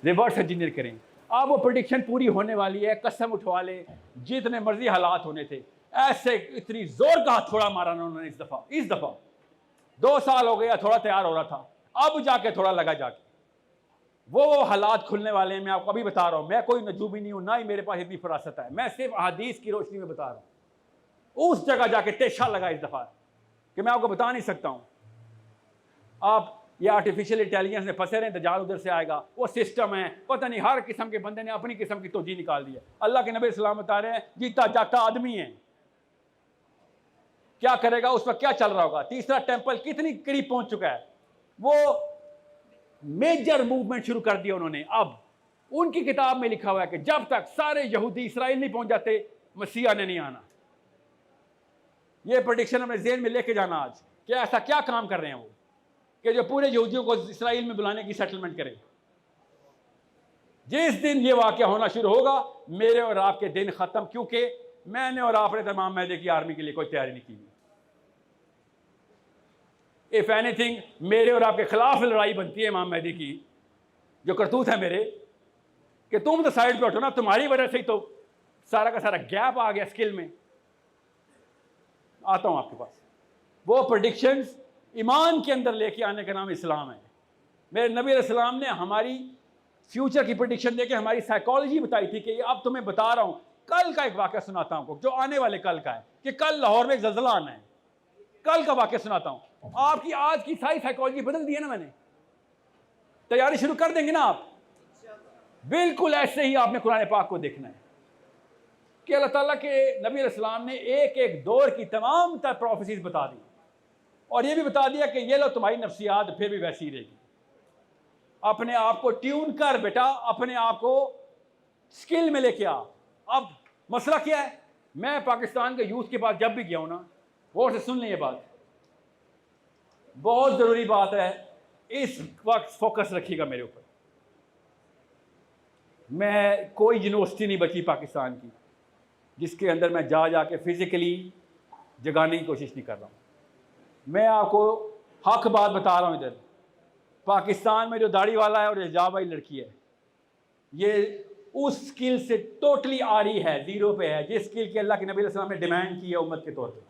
रिवर्स इंजीनियर करें, अब वो प्रेडिक्शन पूरी होने वाली है, कसम उठवा ले, जितने मर्जी हालात होने थे, ऐसे इतनी जोर का थोड़ा मारा ना उन्होंने इस दफा 2 साल हो गया, थोड़ा तैयार हो रहा था, अब जाके थोड़ा लगा जाके वो हालात खुलने वाले हैं। मैं आपको अभी बता रहा हूं, मैं कोई नजूबी नहीं हूं, ना ही मेरे पास इतनी फरासत है, मैं सिर्फ हदीस की रोशनी में बता रहा हूं। उस जगह जाके तेशा लगा इस दफा कि मैं आपको बता नहीं सकता हूं। आप ये आर्टिफिशियल इंटेलिजेंस में फंसे रहे, दज्जाल उधर से आएगा, वो सिस्टम है, पता नहीं हर किस्म के बंदे ने अपनी किस्म की तोजी निकाल दी है। अल्लाह के नबी सलाम बता रहे हैं जीता जागता आदमी है, क्या करेगा, उस पर क्या चल रहा होगा, तीसरा टेंपल कितनी करीब पहुंच चुका है, वो मेजर मूवमेंट शुरू कर दिया उन्होंने। अब उनकी किताब में लिखा हुआ है कि जब तक सारे यहूदी इसराइल नहीं पहुंच जाते, मसीहा ने नहीं आना। ये प्रेडिक्शन हमने ज़हन में लेके जाना आज, कि ऐसा क्या काम कर रहे हैं वो कि जो पूरे यहूदियों को इसराइल में बुलाने की सेटलमेंट करें। जिस दिन ये वाकया होना शुरू होगा, मेरे और आपके दिन खत्म, क्योंकि मैंने और आपने तमाम मैदे की आर्मी के लिए कोई तैयारी नहीं की। इफ एनीथिंग, मेरे और आपके खिलाफ लड़ाई बनती है इमाम महदी की, जो करतूत है मेरे, कि तुम तो साइड पे उठो ना, तुम्हारी वजह से ही तो सारा का सारा गैप आ गया स्किल में। आता हूं आपके पास, वो प्रेडिक्शंस ईमान के अंदर लेके आने का नाम इस्लाम है। मेरे नबी अलैहिस्सलाम ने हमारी फ्यूचर की प्रेडिक्शन देके हमारी साइकोलॉजी बताई थी कि अब तुम्हें बता रहा हूं, कल का एक वाक़या सुनाता हूं जो आने वाले कल का है, कि कल लाहौर में एक ज़ल्ज़ला आना है, कल का वाक़या सुनाता हूं। आपकी आज की सारी साइकोलॉजी बदल दी है ना मैंने, तैयारी शुरू कर देंगे ना आप। बिल्कुल ऐसे ही आपने कुरान पाक को देखना है कि अल्लाह ताला के नबी अलैहिस्सलाम ने एक एक दौर की तमाम प्रोफेसीज बता दी, और ये भी बता दिया कि ये लो तुम्हारी नफ्सियात फिर भी वैसी रहेगी। अपने आप को ट्यून कर बेटा, अपने आप को स्किल में लेके आ। अब मसला क्या है, मैं पाकिस्तान के यूथ के पास जब भी गया हूं ना, गौर से सुन लें, ये बात बहुत ज़रूरी बात है, इस वक्त फोकस रखिएगा मेरे ऊपर। मैं कोई यूनिवर्सिटी नहीं बची पाकिस्तान की जिसके अंदर मैं जाके फिज़िकली जगाने की कोशिश नहीं कर रहा हूँ। मैं आपको हक बात बता रहा हूँ। इधर पाकिस्तान में जो दाढ़ी वाला है और हिजाब वाली लड़की है, ये उस स्किल से टोटली आरी है, ज़ीरो पे है, जिस स्किल की अल्लाह के नबी अलैहि सल्लम ने डिमांड की है उम्मत के तौर पर।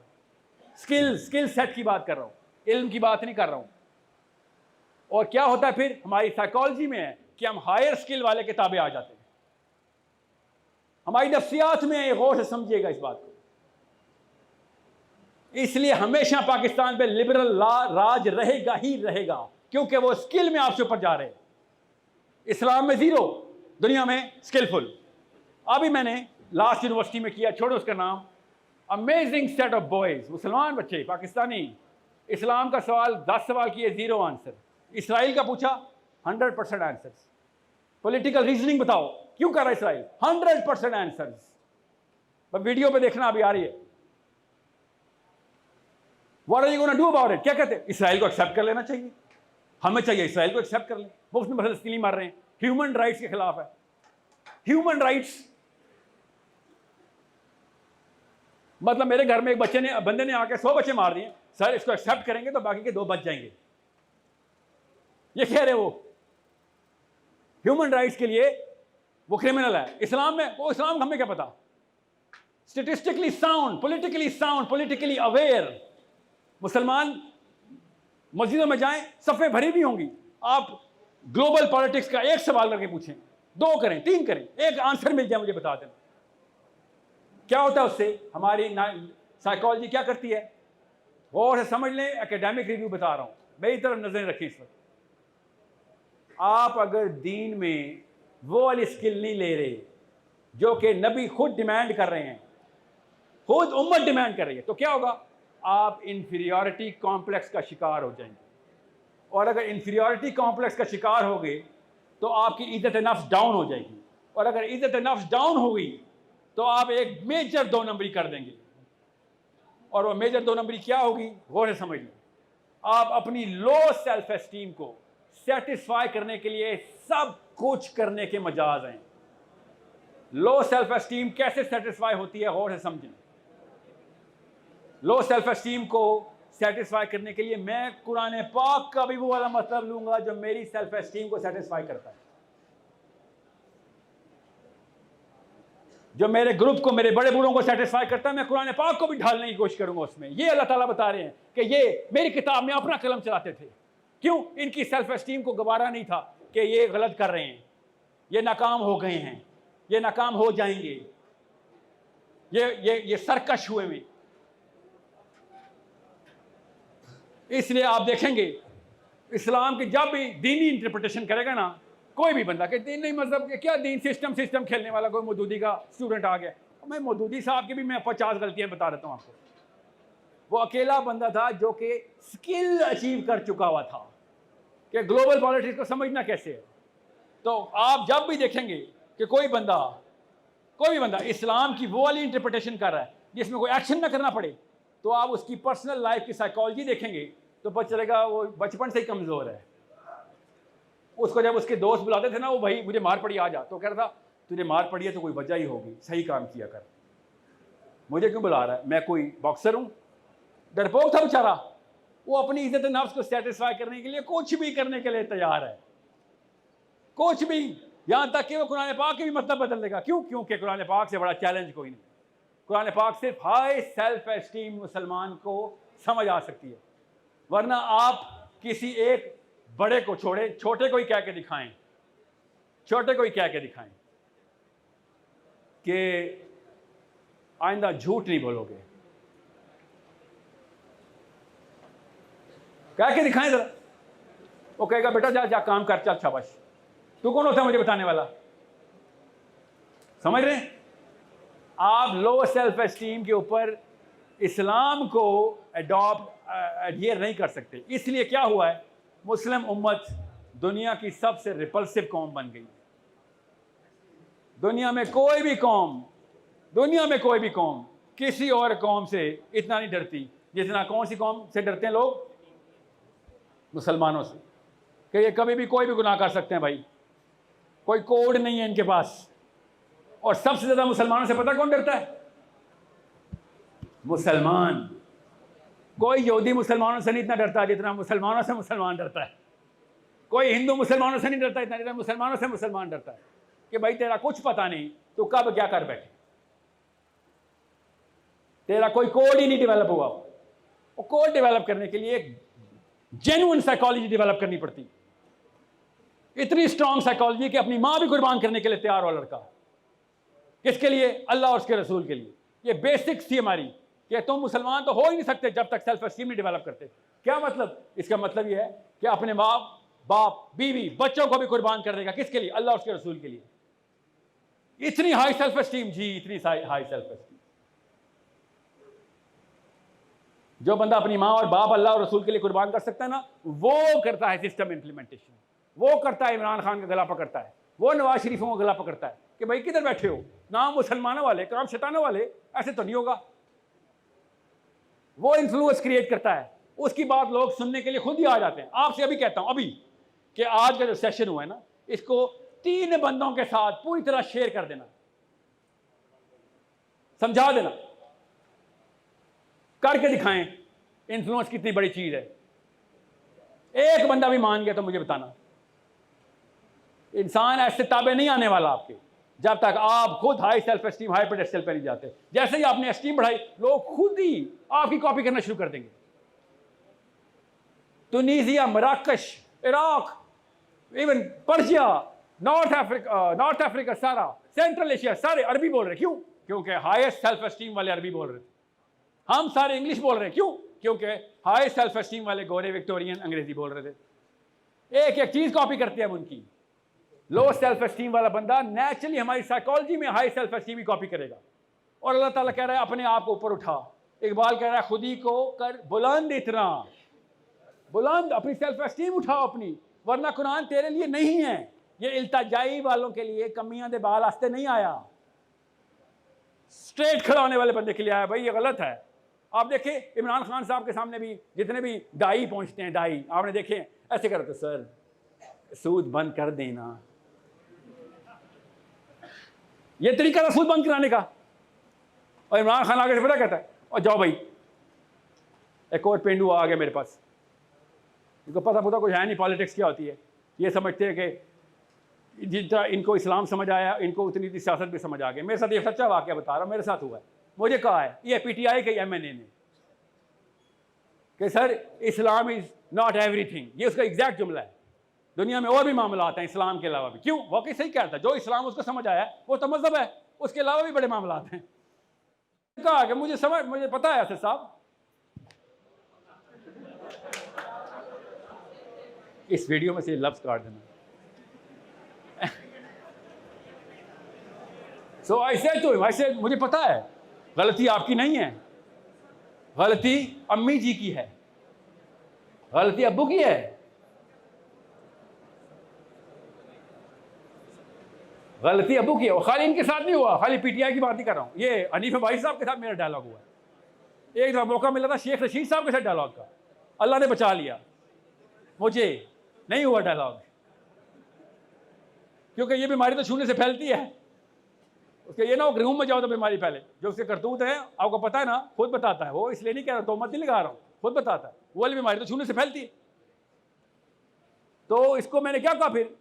स्किल सेट की बात कर रहा हूँ, इल्म की बात नहीं कर रहा हूँ। और क्या होता है फिर, हमारी साइकोलॉजी में है कि हम हायर स्किल वाले के ताबे आ जाते हैं। हमारी नफ्सियात में है, गौर से समझिएगा इस बात को। इसलिए हमेशा पाकिस्तान पे लिबरल राज रहेगा ही रहेगा, क्योंकि वो स्किल में आपसे ऊपर जा रहे हैं। इस्लाम में ज़ीरो, दुनिया में स्किलफुल। अभी मैंने लास्ट यूनिवर्सिटी में किया, छोड़ो उसका नाम, अमेजिंग सेट ऑफ बॉयज, मुसलमान बच्चे पाकिस्तानी, इस्लाम का सवाल 10 सवाल किए, 0 आंसर। इसराइल का पूछा, 100% आंसर्स। पॉलिटिकल रीजनिंग बताओ क्यों कर रहा है इसराइल, 100% आंसर्स। बस वीडियो पे देखना, अभी आ रही है। What are you gonna do about it? क्या कहते हैं, इसराइल को एक्सेप्ट कर लेना चाहिए, हमें चाहिए इसराइल को एक्सेप्ट कर लें। वो उसमें फलस्तीनी मार रहे हैं, ह्यूमन राइट्स के खिलाफ है। ह्यूमन राइट्स मतलब मेरे घर में एक बंदे ने आके 100 बच्चे मार दिए, सर इसको एक्सेप्ट करेंगे तो बाकी के 2 बच जाएंगे। ये कह रहे वो ह्यूमन राइट्स के लिए वो क्रिमिनल है। इस्लाम में, वो इस्लाम हमें क्या पता। स्टेटिस्टिकली साउंड, पॉलिटिकली अवेयर मुसलमान मस्जिदों में जाएं, सफ़े भरी भी होंगी। आप ग्लोबल पॉलिटिक्स का एक सवाल करके पूछें, 2 करें, 3 करें, एक आंसर मिल जाए मुझे बता दें। क्या होता है उससे, हमारी साइकोलॉजी क्या करती है, और समझ लें, एकेडमिक रिव्यू बता रहा हूँ, मेरी तरफ नजरें रखें इस वक्त। आप अगर दीन में वो वाली स्किल नहीं ले रहे जो कि नबी खुद डिमांड कर रहे हैं, खुद उम्मत डिमांड कर रही है, तो क्या होगा, आप इंफीरियॉरिटी कॉम्प्लेक्स का शिकार हो जाएंगे। और अगर इंफीरियॉरिटी कॉम्प्लेक्स का शिकार हो गए तो आपकी इज्जत नफ्स डाउन हो जाएगी, और अगर इज्जत नफ्स डाउन हो गई तो आप एक मेजर 2 नंबरी कर देंगे। और वो मेजर 2 नंबरी क्या होगी, गौर से समझ लें। आप अपनी लो सेल्फ एस्टीम को सेटिस्फाई करने के लिए सब कुछ करने के मजाज हैं। लो सेल्फ एस्टीम कैसे सेटिस्फाई होती है, गौर से समझें। लो सेल्फ एस्टीम को सेटिस्फाई करने के लिए मैं कुरान पाक का भी वो वाला मतलब लूंगा जो मेरी सेल्फ एस्टीम को सेटिस्फाई करता है, जो मेरे ग्रुप को, मेरे बड़े बूढ़ों को सेटिस्फाई करता है। मैं कुरान पाक को भी ढालने की कोशिश करूंगा उसमें। ये अल्लाह ताला बता रहे हैं कि ये मेरी किताब में अपना कलम चलाते थे। क्यों? इनकी सेल्फ एस्टीम को गवारा नहीं था कि ये गलत कर रहे हैं, ये नाकाम हो गए हैं, ये नाकाम हो जाएंगे, ये सरकश हुए में। इसलिए आप देखेंगे इस्लाम की जब भी दीनी इंटरप्रिटेशन करेगा ना कोई भी बंदा, कि दीन नहीं मतलब क्या दीन, सिस्टम खेलने वाला कोई मौदूदी का स्टूडेंट आ गया। मैं मौदूदी साहब की भी मैं 50 गलतियां बता देता हूं आपको। वो अकेला बंदा था जो कि स्किल अचीव कर चुका हुआ था कि ग्लोबल पॉलिटिक्स को समझना कैसे है। तो आप जब भी देखेंगे कि कोई भी बंदा इस्लाम की वो वाली इंटरप्रिटेशन कर रहा है जिसमें कोई एक्शन ना करना पड़े, तो आप उसकी पर्सनल लाइफ की साइकोलॉजी देखेंगे तो पता चलेगा वो बचपन से ही कमज़ोर है। उसको जब उसके दोस्त बुलाते थे ना, वो भाई मुझे मार पड़ी आ जा, तो कह रहा था तुझे मार पड़ी है तो कोई वजह ही होगी, सही काम किया कर, मुझे क्यों बुला रहा है, मैं कोई बॉक्सर हूँ। डरपोक था बेचारा, वो अपनी इज्जत नफ्स को सेटिस्फाई करने के लिए कुछ भी करने के लिए तैयार है, कुछ भी, यहाँ तक कि वो कुरान पाक के भी मतलब बदल देगा। क्यों? क्योंकि कुरान पाक से बड़ा चैलेंज कोई नहीं। कुरान पाक सिर्फ हाई सेल्फ एस्टीम मुसलमान को समझ आ सकती है, वरना आप किसी एक बड़े को छोड़े, छोटे को ही कह के दिखाएं, छोटे को ही कह के दिखाएं कि आइंदा झूठ नहीं बोलोगे, कह के दिखाएं जरा। वो कहेगा बेटा जा जा काम कर, चल शाबाश। तू कौन होता है मुझे बताने वाला? समझ रहे हैं? आप लो सेल्फ एस्टीम के ऊपर इस्लाम को एडहियर नहीं कर सकते। इसलिए क्या हुआ है, मुस्लिम उम्मत दुनिया की सबसे रिपल्सिव कौम बन गई। दुनिया में कोई भी कौम किसी और कौम से इतना नहीं डरती जितना कौन सी कौम से डरते हैं लोग? मुसलमानों से, कि ये कभी भी कोई भी गुनाह कर सकते हैं भाई, कोई कोड नहीं है इनके पास। और सबसे ज्यादा मुसलमानों से पता कौन डरता है? मुसलमान। कोई यहूदी मुसलमानों से नहीं इतना डरता जितना मुसलमानों से मुसलमान डरता है। कोई हिंदू मुसलमानों से नहीं डरता इतना जितना मुसलमानों से मुसलमान डरता है कि भाई तेरा कुछ पता नहीं, तो कब क्या कर बैठे, तेरा कोई कोड ही नहीं डेवलप हुआ। वो कोड डेवलप करने के लिए एक जेन्युइन साइकोलॉजी डेवलप करनी पड़ती, इतनी स्ट्रॉन्ग साइकोलॉजी कि अपनी मां भी कुर्बान करने के लिए तैयार हो लड़का। किसके लिए? अल्लाह और उसके रसूल के लिए। ये बेसिक्स थी हमारी कि तुम मुसलमान तो हो ही नहीं सकते जब तक सेल्फ एस्टीम नहीं डेवलप करते। क्या मतलब? इसका मतलब यह है कि अपने माँ बाप, बीवी, बच्चों को भी कुर्बान कर देगा। किसके लिए? अल्लाह और उसके रसूल के लिए। इतनी हाई सेल्फ एस्टीम जी, इतनी हाई सेल्फ एस्टीम। जो बंदा अपनी माँ और बाप, अल्लाह और रसूल के लिए कुर्बान कर सकता है ना, वो करता है सिस्टम इंप्लीमेंटेशन, वो करता है इमरान खान का गला पकड़ता है, वो नवाज शरीफों का गला पकड़ता है कि भाई किधर बैठे हो, नाम मुसलमानों वाले काम शैतानों वाले, ऐसे तो नहीं होगा। वो इन्फ्लुएंस क्रिएट करता है, उसकी बात लोग सुनने के लिए खुद ही आ जाते हैं। आपसे अभी कहता हूं अभी कि आज का जो सेशन हुआ है ना, इसको 3 बंदों के साथ पूरी तरह शेयर कर देना, समझा देना, करके दिखाएं इन्फ्लुएंस कितनी बड़ी चीज है। एक बंदा भी मान गया तो मुझे बताना। इंसान ऐसे ताबे नहीं आने वाला आपके जब तक आप खुद high self esteem, high pedestal पर नहीं जाते। जैसे ही आपने एस्टीम बढ़ाई, लोग खुद ही आपकी कॉपी करना शुरू कर देंगे। तुनीजिया, मराकश, Iraq, even Persia, North Africa, सारा सेंट्रल एशिया, सारे अरबी बोल रहे। क्यों? क्योंकि हाईएस्ट सेल्फ एस्टीम वाले अरबी बोल रहे थे। हम सारे इंग्लिश बोल रहे हैं, क्यों? क्योंकि हाई सेल्फ एस्टीम वाले गोरे विक्टोरियन अंग्रेजी बोल रहे थे। एक एक चीज कॉपी करते हैं हम उनकी। लो सेल्फ एस्टीम वाला बंदा नेचुरली हमारी साइकोलॉजी में हाई सेल्फ एस्टीम ही कॉपी करेगा। और अल्लाह ताला कह रहा है अपने आप को ऊपर उठा। इकबाल कह रहा है खुदी को कर बुलंद, इतना बुलंद, अपनी सेल्फ एस्टीम उठाओ अपनी, वरना कुरान तेरे लिए नहीं है। ये इल्तिजाई वालों के लिए, कमियां दे बाल आस्ते नहीं आया, स्ट्रेट खड़ा होने वाले बंदे के लिए आया। भाई ये गलत है। आप देखें इमरान खान साहब के सामने भी जितने भी दाई पहुंचते हैं, दाई आपने देखे ऐसे करते, सर सूद बंद कर देना, ये तरीका था सूद बंद कराने का। और इमरान खान आगे से पता कहता है, और जाओ भाई एक और पेंडू आ गया मेरे पास, इनको पता कुछ है नहीं पॉलिटिक्स क्या होती है। ये समझते हैं कि जितना इनको इस्लाम समझ आया, इनको उतनी सियासत भी समझ आ गई। मेरे साथ ये सच्चा वाकया बता रहा हूँ, मेरे साथ हुआ है। मुझे कहा है ये PTI के MNA ने कि sir Islam is not everything. ये उसका एग्जैक्ट जुमला है। दुनिया में और भी मामला हैं इस्लाम के अलावा भी। क्यों? वाकई सही कहता है। जो इस्लाम उसको समझ आया वो तो मजहब है, उसके अलावा भी बड़े मामला हैं। कहा कि मुझे पता है असद साहब, इस वीडियो में से लफ्ज काट देना। सो ऐसे मुझे पता है गलती आपकी नहीं है, गलती अम्मी जी की है, गलती अब्बू की है। गलती अब्बू की है। और खाली इनके साथ नहीं हुआ, खाली PTI की बात नहीं कर रहा हूँ। ये हनीफ भाई साहब के साथ मेरा डायलॉग हुआ है। एक दफा मौका मिला था शेख रशीद साहब के साथ डायलॉग का, अल्लाह ने बचा लिया, मुझे नहीं हुआ डायलॉग, क्योंकि ये बीमारी तो छूने से फैलती है। उसके ये ना हो रूम में जाओ तो बीमारी फैले। जो उसके करतूत है आपको पता है ना, खुद बताता है वो, इसलिए नहीं कह रहा, तो मत नहीं लगा रहा हूँ, खुद बताता है। वो वाली बीमारी तो छूने से फैलती है। तो इसको मैंने क्या कहा फिर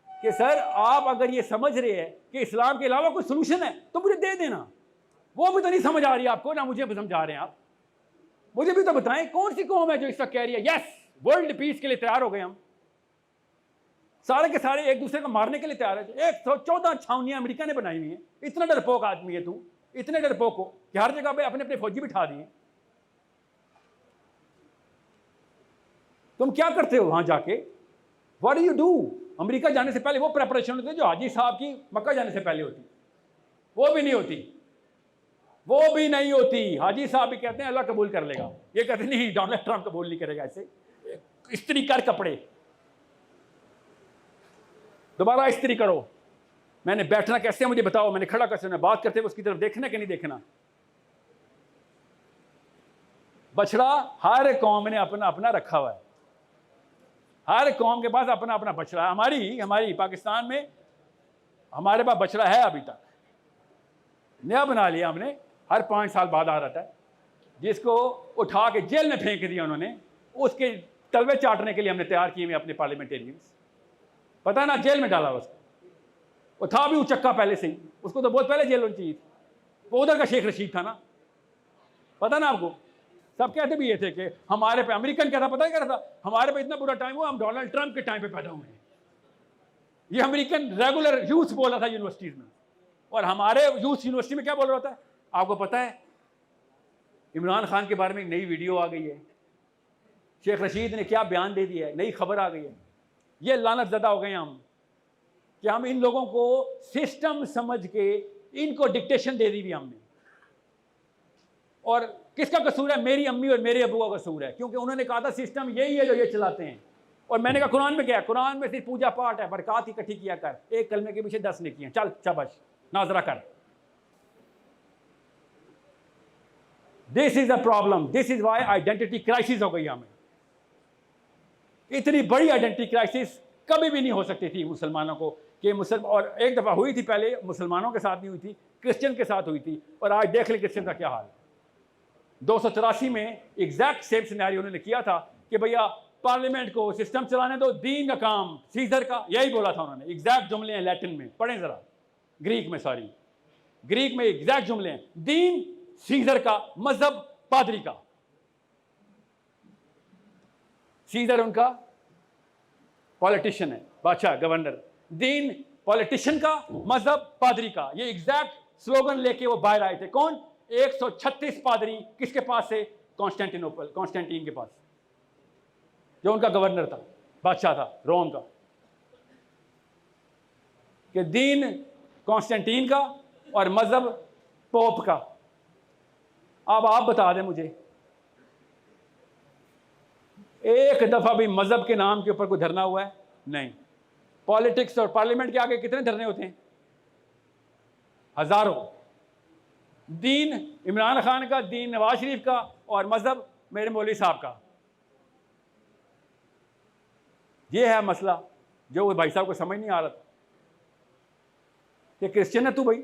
कि सर आप अगर ये समझ रहे हैं कि इस्लाम के अलावा कोई सोल्यूशन है तो मुझे दे देना। वो भी तो नहीं समझ आ रही आपको, ना मुझे भी समझा रहे हैं आप। मुझे भी तो बताएं कौन सी कौम है जो इस वक्त कह रही है यस वर्ल्ड पीस के लिए तैयार हो गए हम। सारे के सारे एक दूसरे को मारने के लिए तैयार है। 114 छावनियां अमेरिका ने बनाई हुई हैं। इतना डरपोक आदमी है तू, इतने डरपोक हो कि हर जगह पे अपने अपने फौजी बिठा दिए। तुम क्या करते हो वहां जाके? What do you do? America जाने से पहले वो प्रेपरेशन होती है जो हाजी साहब की मक्का जाने से पहले होती, वो भी नहीं होती, वो भी नहीं होती। हाजी साहब भी कहते हैं अल्लाह कबूल कर लेगा, ये कहते नहीं डोनाल्ड ट्रंप कबूल नहीं करेगा। ऐसे इस्त्री कर कपड़े, दोबारा इस्त्री करो। मैंने बैठना कैसे मुझे बताओ, मैंने खड़ा कैसे, मैं बात करते हुए उसकी तरफ देखना कि नहीं देखना। बछड़ा हर कौम ने अपना अपना रखा हुआ है, हर कौम के पास अपना अपना बछड़ा। हमारी पाकिस्तान में हमारे पास बछड़ा है, अभी तक नया बना लिया हमने, हर 5 साल बाद आ रहा है, जिसको उठा के जेल में फेंक दिया उन्होंने। उसके तलवे चाटने के लिए हमने तैयार किए हुए अपने पार्लियामेंटेरियंस, पता है ना, जेल में डाला उसको। वो था भी उचक्का पहले से ही, उसको तो बहुत पहले जेल होनी चाहिए थी। वो उधर का शेख रशीद था ना, पता ना आपको। सब कहते भी ये थे कि हमारे पे, अमेरिकन कहता, पता ही कहता था हमारे पे इतना बुरा टाइम हुआ, हम डोनाल्ड ट्रंप के टाइम पे पैदा हुए हैं। ये अमेरिकन रेगुलर यूथ बोल रहा था यूनिवर्सिटीज में। और हमारे यूथ यूनिवर्सिटी में क्या बोल रहा था आपको पता है? इमरान खान के बारे में एक नई वीडियो आ गई है, शेख रशीद ने क्या बयान दे दिया है, नई खबर आ गई है। ये लानत ज़दा हो गए हम कि हम इन लोगों को सिस्टम समझ के इनको डिक्टेशन दे दी हुई हमने। और किसका कसूर है? मेरी अम्मी और मेरे अबू का कसूर है, क्योंकि उन्होंने कहा था सिस्टम यही है जो ये चलाते हैं। और मैंने कहा कुरान में क्या है? कुरान में सिर्फ पूजा पाठ है, बरकत इकट्ठी किया कर, एक कलमे के पीछे 10 नेकियां, चल शाबाश नाजरा कर। This is a problem, this is why identity crisis हो गई हमें। इतनी बड़ी आइडेंटिटी क्राइसिस कभी भी नहीं हो सकती थी मुसलमानों को कि और एक दफ़ा हुई थी पहले, मुसलमानों के साथ नहीं हुई थी, क्रिश्चियन के साथ हुई थी। और आज देख ले क्रिश्चियन का क्या हाल है। 284 में एग्जैक्ट सेम सिनेरियो उन्होंने किया था कि भैया पार्लियामेंट को सिस्टम चलाने दो, दीन का काम सीजर का, यही बोला था उन्होंने। एग्जैक्ट जुमले हैं लैटिन में, पढ़ें जरा, ग्रीक में, सॉरी ग्रीक में एग्जैक्ट जुमले हैं, दीन सीजर का, मजहब पादरी का। सीजर उनका पॉलिटिशियन है, बादशाह, गवर्नर। दीन पॉलिटिशियन का, मजहब पादरी का। ये एग्जैक्ट स्लोगन लेके वो बाहर आए थे। कौन? 136 पादरी किसके पास से? कॉन्स्टेंटीन के पास, जो उनका गवर्नर था, बादशाह था रोम का, कि दीन कॉन्स्टेंटीन का और मजहब पोप का। अब आप बता दें मुझे, एक दफा भी मजहब के नाम के ऊपर कोई धरना हुआ है? नहीं। पॉलिटिक्स और पार्लियामेंट के आगे कितने धरने होते हैं? हजारों। दीन इमरान खान का, दीन नवाज शरीफ का, और मजहब मेरे मौलवी साहब का। ये है मसला जो वो भाई साहब को समझ नहीं आ रहा था कि क्रिश्चियन है तू, भाई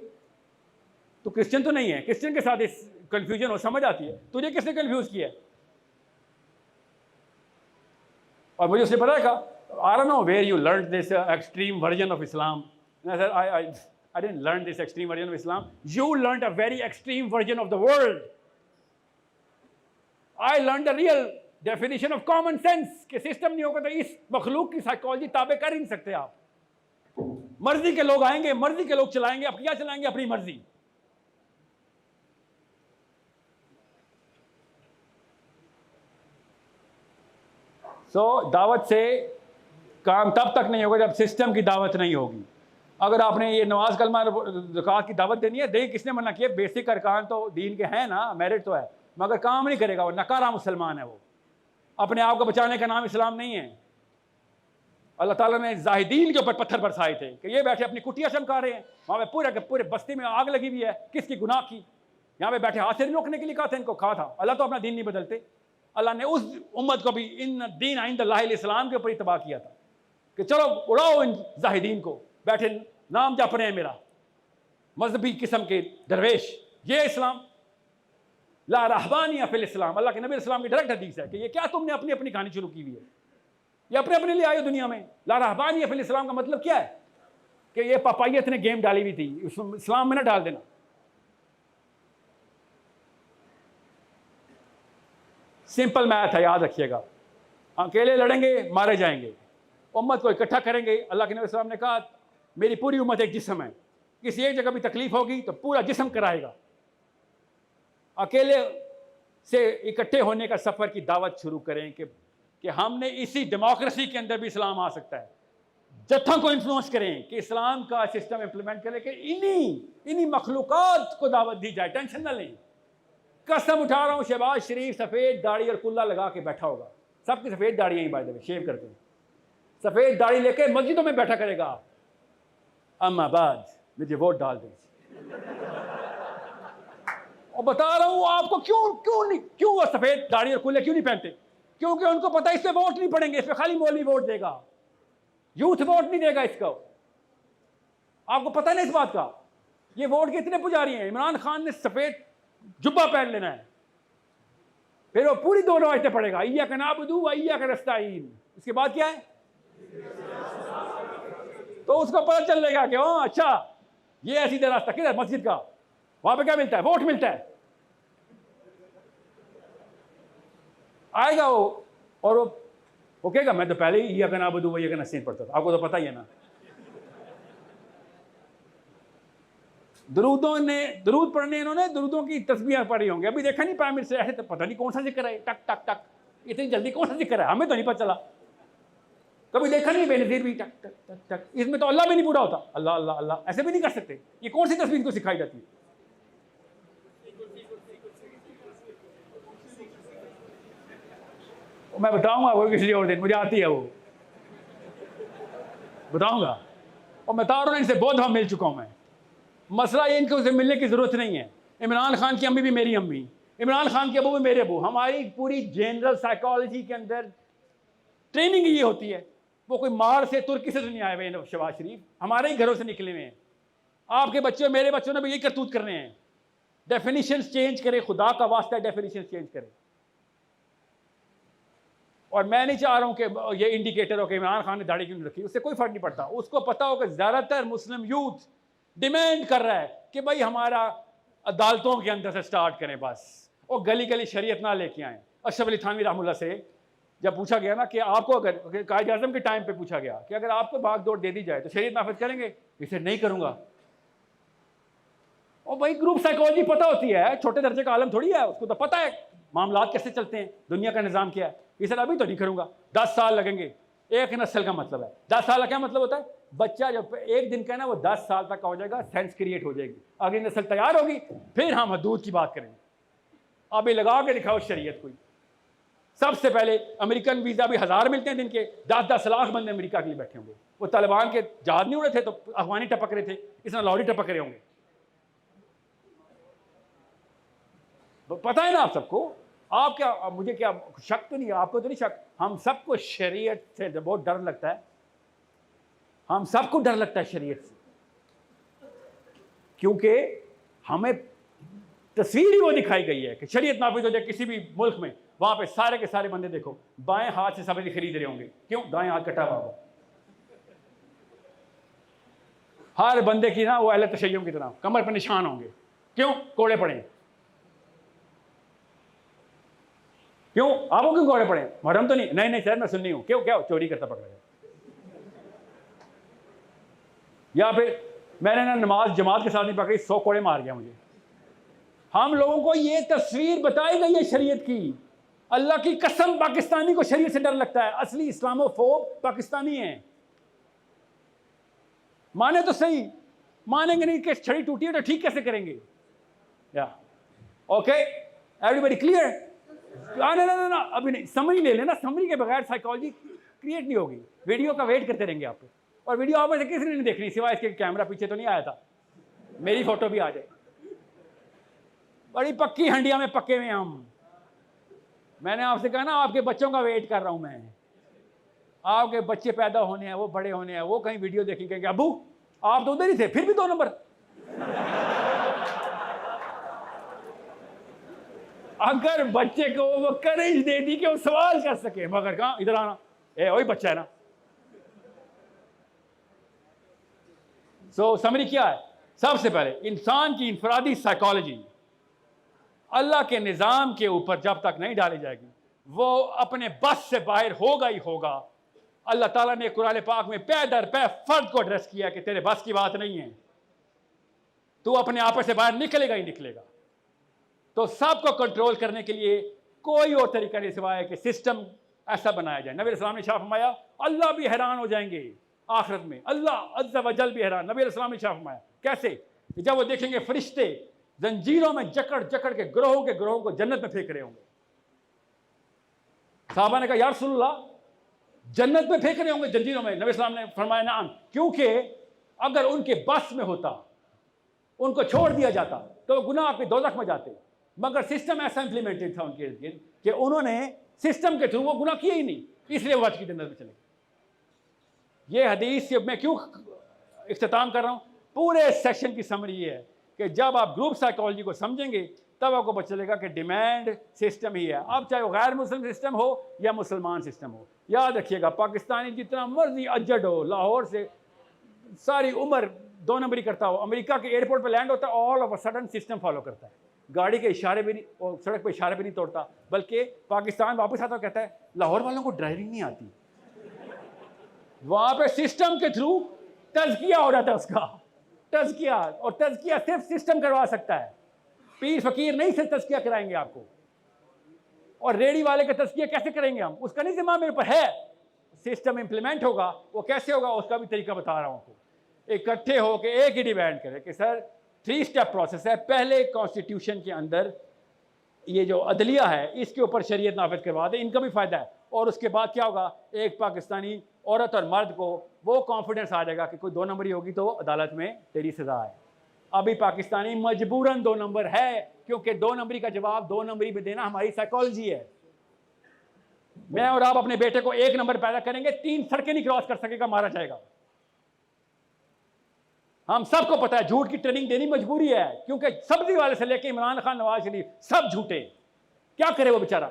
तू क्रिश्चियन तो नहीं है, क्रिश्चियन के साथ इस कंफ्यूजन हो, समझ आती है, तुझे किसने कंफ्यूज किया है? और मुझे उसने पता है कहा, I don't know where you learned this extreme version of Islam. And I said, I didn't learn this extreme version of Islam. You learned a very extreme version of the world. I learned the real definition of common sense कि system नहीं होगा तो इस मखलूक की psychology ताबे कर ही नहीं सकते आप। मर्जी के लोग आएंगे, मर्जी के लोग चलाएंगे, अब क्या चलाएंगे? अपनी मर्जी। दावत से काम तब तक नहीं होगा जब सिस्टम की दावत नहीं होगी। अगर आपने ये नमाज कलमा ज़कात की दावत देनी है, दे, किसने मना किया? बेसिक अरकान तो दीन के हैं ना, मेरिट तो है, मगर काम नहीं करेगा, वो नकारा मुसलमान है, वो अपने आप को बचाने का नाम इस्लाम नहीं है। अल्लाह ताला ने जाहिदीन के ऊपर पत्थर बरसाए थे कि ये बैठे अपनी कुटियाँ चमका रहे हैं, वहाँ पे पूरे के पूरे बस्ती में आग लगी हुई है, किसकी गुनाह की? यहाँ पे बैठे हाथ से रोकने के लिए कहा था इनको, कहा था। अल्लाह तो अपना दीन नहीं बदलते। अल्लाह ने उस उम्मत को भी इन दीन इंदल्लाहिल इस्लाम के ऊपर ही तबाह किया था कि चलो उड़ाओ इन जाहिदीन को, बैठे नाम जप रहे हैं मेरा, मजहबी किस्म के दरवेश। ये इस्लाम ला रहबानिया फिल इस्लाम, अल्लाह के नबी इस्लाम की डायरेक्ट हदीस है कि ये क्या तुमने अपनी अपनी कहानी शुरू की हुई है, ये अपने अपने लिए आए दुनिया में। ला रहबानिया फिल इस्लाम का मतलब क्या है? कि ये पापाइयत ने गेम डाली हुई थी, इस्लाम में ना डाल देना। सिंपल मैथ है, याद रखिएगा। अकेले लड़ेंगे मारे जाएंगे, उम्मत को इकट्ठा करेंगे। अल्लाह के नबी सल्लल्लाहु अलैहि वसल्लम ने कहा मेरी पूरी उम्मत एक जिस्म है, किसी एक जगह भी तकलीफ होगी तो पूरा जिस्म कराएगा। अकेले से इकट्ठे होने का सफ़र की दावत शुरू करें कि हमने इसी डेमोक्रेसी के अंदर भी इस्लाम आ सकता है। जत्थों को इन्फ्लुएंस करें कि इस्लाम का सिस्टम इंप्लीमेंट करें कि इन्हीं मखलूक़ात को दावत दी जाए। टेंशन ना लें, कसम उठा रहा हूँ, शहबाज शरीफ सफ़ेद दाढ़ी और कुल्ला लगा के बैठा होगा, सबकी सफ़ेद दाढ़ी ही बाय द वे, शेव करते हैं, सफ़ेद दाढ़ी लेके मस्जिदों में बैठा करेगा। अम्मा बाद मुझे वोट डाल दें। और बता रहा हूँ आपको, क्यों वो सफ़ेद दाढ़ी और कुल्ले क्यों नहीं पहनते? क्योंकि उनको पता है इससे वोट नहीं पड़ेंगे, इसमें खाली मौलवी वोट देगा, यूथ वोट नहीं देगा इसको। आपको पता नहीं इस बात का? ये वोट के इतने पुजारी हैं। इमरान खान ने सफ़ेद जुब्बा पहन लेना है, फिर वो पूरी दो रवायतें पढ़ेगा, इय्याका नअबुदु व इय्याका नस्तईन। इसके बाद क्या है? तो उसको पता चलेगा कि अच्छा ये ऐसी रास्ता किधर? मस्जिद का, वहां पे क्या मिलता है? वोट मिलता है। आएगा वो और वो कहेगा मैं तो पहले ही इय्याका नअबुदु व इय्याका नस्तईन पढ़ता था। आपको तो पता ही है ना। दरूद पढ़ने इन्होंने दरूदों की तस्बीह पढ़ी होंगी। अभी देखा नहीं प्राइम मिनिस्टर ऐसे, तो पता नहीं कौन सा जिक्र है, टक टक टक, इतनी जल्दी कौन सा जिक्र है, हमें तो नहीं पता चला। कभी देखा नहीं बेनज़ीर भी टक टक टक टक, इसमें तो अल्लाह भी नहीं पूरा होता, अल्लाह अल्लाह अल्लाह ऐसे भी नहीं कर सकते। ये कौन सी तस्वीर को सिखाई जाती है? मैं बताऊंगा वो किसी और दिन, मुझे आती है वो, बताऊंगा। और मैं तारों इनसे बहुत दफा मिल चुका हूं मैं। मसला ये इनको से मिलने की ज़रूरत नहीं है। इमरान खान की अम्मी भी मेरी अम्मी, इमरान खान के अबू भी मेरे अबू। हमारी पूरी जनरल साइकोलॉजी के अंदर ट्रेनिंग ये होती है। वो कोई मार से तुर्की से तो नहीं आए हुए शहबाज शरीफ, हमारे ही घरों से निकले हुए हैं। आपके बच्चे मेरे बच्चों ने भी यही करतूत करने हैं। डेफिनेशंस चेंज करें, खुदा का वास्ता है, डेफिनेशंस चेंज करें। और मैं नहीं चाह रहा हूं कि ये इंडिकेटर हो कि इमरान खान ने दाढ़ी क्यों नहीं रखी, उससे कोई फर्क नहीं पड़ता। उसको पता हो कि ज़्यादातर मुस्लिम यूथ डिमांड कर रहा है कि भाई हमारा अदालतों के अंदर से स्टार्ट करें बस, और गली गली शरीयत ना लेके आए। अशरफ अली थानवी रहमुल्लाह से जब पूछा गया ना कि आपको, अगर कायद आज़म के टाइम पे पूछा गया कि अगर आपको भाग दौड़ दे दी जाए तो शरीयत नाफिज करेंगे? इसे नहीं करूंगा। और भाई ग्रुप साइकोलॉजी पता होती है, छोटे दर्जे का आलम थोड़ी है, उसको तो पता है मामलात कैसे चलते हैं, दुनिया का निज़ाम क्या है। ये सर अभी तो नहीं करूँगा, 10 साल लगेंगे। एक नस्ल का मतलब है, 10 साल का क्या मतलब होता है, बच्चा जब एक दिन का है ना वो 10 साल तक का हो जाएगा, सेंस क्रिएट हो जाएगी, अगली नस्ल तैयार होगी, फिर हम हदूद की बात करेंगे। अभी लगा के दिखाओ शरीयत कोई। सबसे पहले अमेरिकन वीज़ा भी 1000 मिलते हैं दिन के, 10-10 लाख बंदे अमेरिका के लिए बैठे होंगे। वो तालिबान के जहाज नहीं उड़े थे तो अफगानी टपक रहे थे, इसमें लॉरी टपक रहे होंगे। पता है ना आप सबको। आप क्या, मुझे क्या शक तो नहीं है, आपको तो नहीं शक, हम सबको शरीयत से बहुत डर लगता है, हम सबको डर लगता है शरीयत से, क्योंकि हमें तस्वीर ही वो दिखाई गई है कि शरीयत नाफिज हो जाए किसी भी मुल्क में, वहां पे सारे के सारे बंदे देखो बाएं हाथ से सब्जी खरीद रहे होंगे, क्यों, दाएं हाथ कटा हुआ होगा। हर बंदे की ना वो अहले तशय्युम की तरह कमर पर निशान होंगे, क्यों, कोड़े पड़े, क्यों, आपको क्यों कोड़े पड़े, मुहर्रम तो नहीं, नहीं सर मैं सुन्नी हूं, क्यों, क्या चोरी करता पकड़ा गया, या फिर मैंने ना नमाज जमात के साथ नहीं पकड़ी, 100 कोड़े मार गया मुझे। हम लोगों को ये तस्वीर बताई गई है शरीयत की। अल्लाह की कसम पाकिस्तानी को शरीयत से डर लगता है, असली इस्लामोफोब पाकिस्तानी है। माने तो सही, मानेंगे नहीं कि छड़ी टूटी है तो ठीक कैसे करेंगे, या ओके एवरीबडी क्लियर। ना अभी नहीं, समरी ले लेना, समरी के बगैर साइकोलॉजी क्रिएट नहीं होगी। वीडियो का वेट करते रहेंगे आप, और वीडियो आप में से किसी ने नहीं देखनी सिवाय इसके कैमरा पीछे तो नहीं आया था, मेरी फोटो भी आ जाए। बड़ी पक्की हंडिया में पक्के हुए हम। मैंने आपसे कहा ना आपके बच्चों का वेट कर रहा हूं मैं, आपके बच्चे पैदा होने हैं, वो बड़े होने हैं, वो कहीं वीडियो देखेंगे अबू आप तो उधर ही थे, फिर भी 2 नंबर। अगर बच्चे को वो करेज दे दी कि वो सवाल कर सके, मगर कहा इधर आना, ए वही बच्चा है ना। समरी क्या है, सबसे पहले इंसान की इनफरादी साइकोलॉजी अल्लाह के निज़ाम के ऊपर जब तक नहीं डाली जाएगी, वो अपने बस से बाहर होगा ही होगा। अल्लाह ताला ने कुरान पाक में पै दर पै फर्द को एड्रेस किया कि तेरे बस की बात नहीं है, तू अपने आप से बाहर निकलेगा ही निकलेगा। तो सबको कंट्रोल करने के लिए कोई और तरीका नहीं सिवाय कि सिस्टम ऐसा बनाया जाए। नबी अलैहिस्सलाम ने शाह फरमाया अल्लाह भी हैरान हो जाएंगे आखिरत में, अल्लाह अज़्ज़ा व जल भी हैरान। नबी अलैहिस्सलाम ने शाह फरमाया कैसे, जब वो देखेंगे फरिश्ते जंजीरों में जकड़ जकड़ के ग्रोहों को जन्नत में फेंक रहे होंगे। साहबा ने कहा या रसूलल्लाह जन्नत में फेंक रहे होंगे जंजीरों में? नबी सल्लल्लाहु अलैहि वसल्लम ने फरमाया नाम, क्योंकि अगर उनके बस में होता, उनको छोड़ दिया जाता तो गुनाह आपके दोज़ख में जाते, मगर सिस्टम ऐसा इंप्लीमेंटेड था उनके इर्द गिर्द कि उन्होंने सिस्टम के थ्रू वो गुनाह किए ही नहीं, इसलिए वो बच की जन्नत में चले। ये हदीस से मैं क्यों इख्तिताम कर रहा हूँ, पूरे सेक्शन की समरी ये है कि जब आप ग्रुप साइकोलॉजी को समझेंगे तब आपको पता चलेगा कि डिमांड सिस्टम ही है। अब चाहे वो गैर मुस्लिम सिस्टम हो या मुसलमान सिस्टम हो, याद रखिएगा पाकिस्तानी जितना मर्जी अज्जड हो, लाहौर से सारी उम्र 2 नंबरी करता हो, अमेरिका के एयरपोर्ट पर लैंड होता है, all of a sudden system follow करता है, गाड़ी के इशारे भी नहीं और सड़क पर इशारे भी नहीं तोड़ता, बल्कि पाकिस्तान वापस आता कहता है लाहौर वालों को ड्राइविंग नहीं आती। वहाँ पे सिस्टम के थ्रू तज़किया हो रहा था उसका, तज़किया, और तज़किया सिर्फ सिस्टम करवा सकता है, पीर फकीर नहीं से तज़किया कराएंगे आपको, और रेडी वाले का तज़किया कैसे करेंगे हम, उसका नहीं जिम्मा मेरे पर है। सिस्टम इंप्लीमेंट होगा, वो कैसे होगा उसका भी तरीका बता रहा हूँ आपको। इकट्ठे होकर एक ही डिमांड करें कि सर 3 स्टेप प्रोसेस है, पहले कॉन्स्टिट्यूशन के अंदर ये जो अदलिया है इसके ऊपर शरीयत नाफिज करवा दें, इनका भी फ़ायदा है, और उसके बाद क्या होगा, एक पाकिस्तानी औरत और मर्द को वो कॉन्फिडेंस आ जाएगा कि कोई 2 नंबरी होगी तो अदालत में तेरी सज़ा है। अभी पाकिस्तानी मजबूरन 2 नंबर है, क्योंकि 2 नंबरी का जवाब 2 नंबरी में देना हमारी साइकोलॉजी है। मैं और आप अपने बेटे को 1 नंबर पैदा करेंगे, 3 सड़कें नहीं क्रॉस कर सकेगा, मारा जाएगा। हम सबको पता है झूठ की ट्रेनिंग देनी मजबूरी है, क्योंकि सब्जी वाले से लेके इमरान खान, नवाज शरीफ सब झूठे, क्या करे वो बेचारा।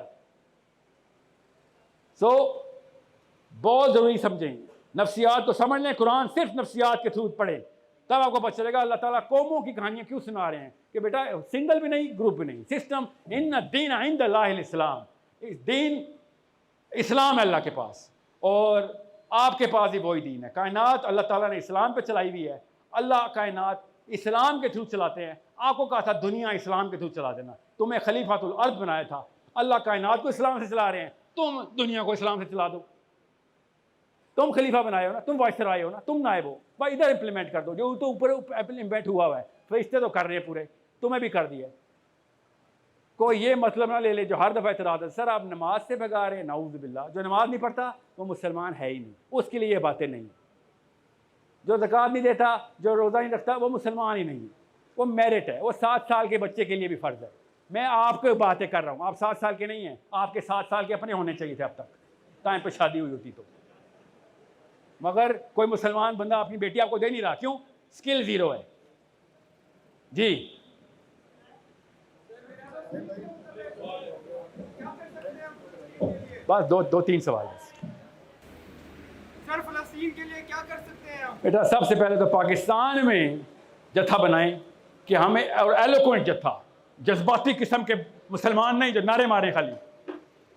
बहुत जरूरी समझें, नफ्सियात को समझ लें, कुरान सिर्फ नफ्सियात के थ्रू पढ़े, तब आपको पता चलेगा अल्लाह ताला कौमों की कहानियां क्यों सुना रहे हैं कि बेटा सिंगल भी नहीं, ग्रुप भी नहीं, सिस्टम। इन्ना दीन इंदल्लाहिल इस्लाम, इस दीन इस्लाम है अल्लाह के पास, और आपके पास ही वही दीन है। कायनात अल्लाह ताला ने इस्लाम पे चलाई हुई है, अल्लाह कायनात इस्लाम के थ्रू चलाते हैं। आपको कहा था दुनिया इस्लाम के थ्रू चला देना, तुम्हें खलीफातुल अर्द बनाया था, अल्लाह कायनात को इस्लाम से चला रहे हैं, तुम दुनिया को इस्लाम से चला दो। तुम खलीफा बनाए हो ना, तुम वाइसराय हो ना, तुम नायब हो, भाई इधर इंप्लीमेंट कर दो, जो तो ऊपर इम्प्लीमेंट हुआ है, फरिश्ते तो कर रहे हैं पूरे, तुम्हें भी कर दिया। कोई ये मतलब ना ले ले जो हर दफ़ा इतराज़ है, सर आप नमाज से भगा रहे हैं, नाऊज़ बिल्लाह, जो नमाज नहीं पढ़ता वो मुसलमान है ही नहीं, उसके लिए ये बातें नहीं। जो ज़कात नहीं देता, जो रोज़ा नहीं रखता, वो मुसलमान ही नहीं, वो मेरिट है, वो 7 साल के बच्चे के लिए भी फ़र्ज़ है। मैं आपको बातें कर रहा हूँ, आप 7 साल के नहीं हैं, आपके 7 साल के अपने होने चाहिए थे अब तक, टाइम पर शादी हुई होती तो। मगर कोई मुसलमान बंदा अपनी बेटी आपको दे नहीं रहा, क्यों? स्किल ज़ीरो है। जी बस दो तीन सवाल बस। सर फ़लस्तीन के लिए क्या कर सकते हैं आप? बेटा सबसे पहले तो पाकिस्तान में जत्था बनाएं कि हमें, और एलोक्वेंट जत्था, जज्बाती किस्म के मुसलमान नहीं जो नारे मारे खाली,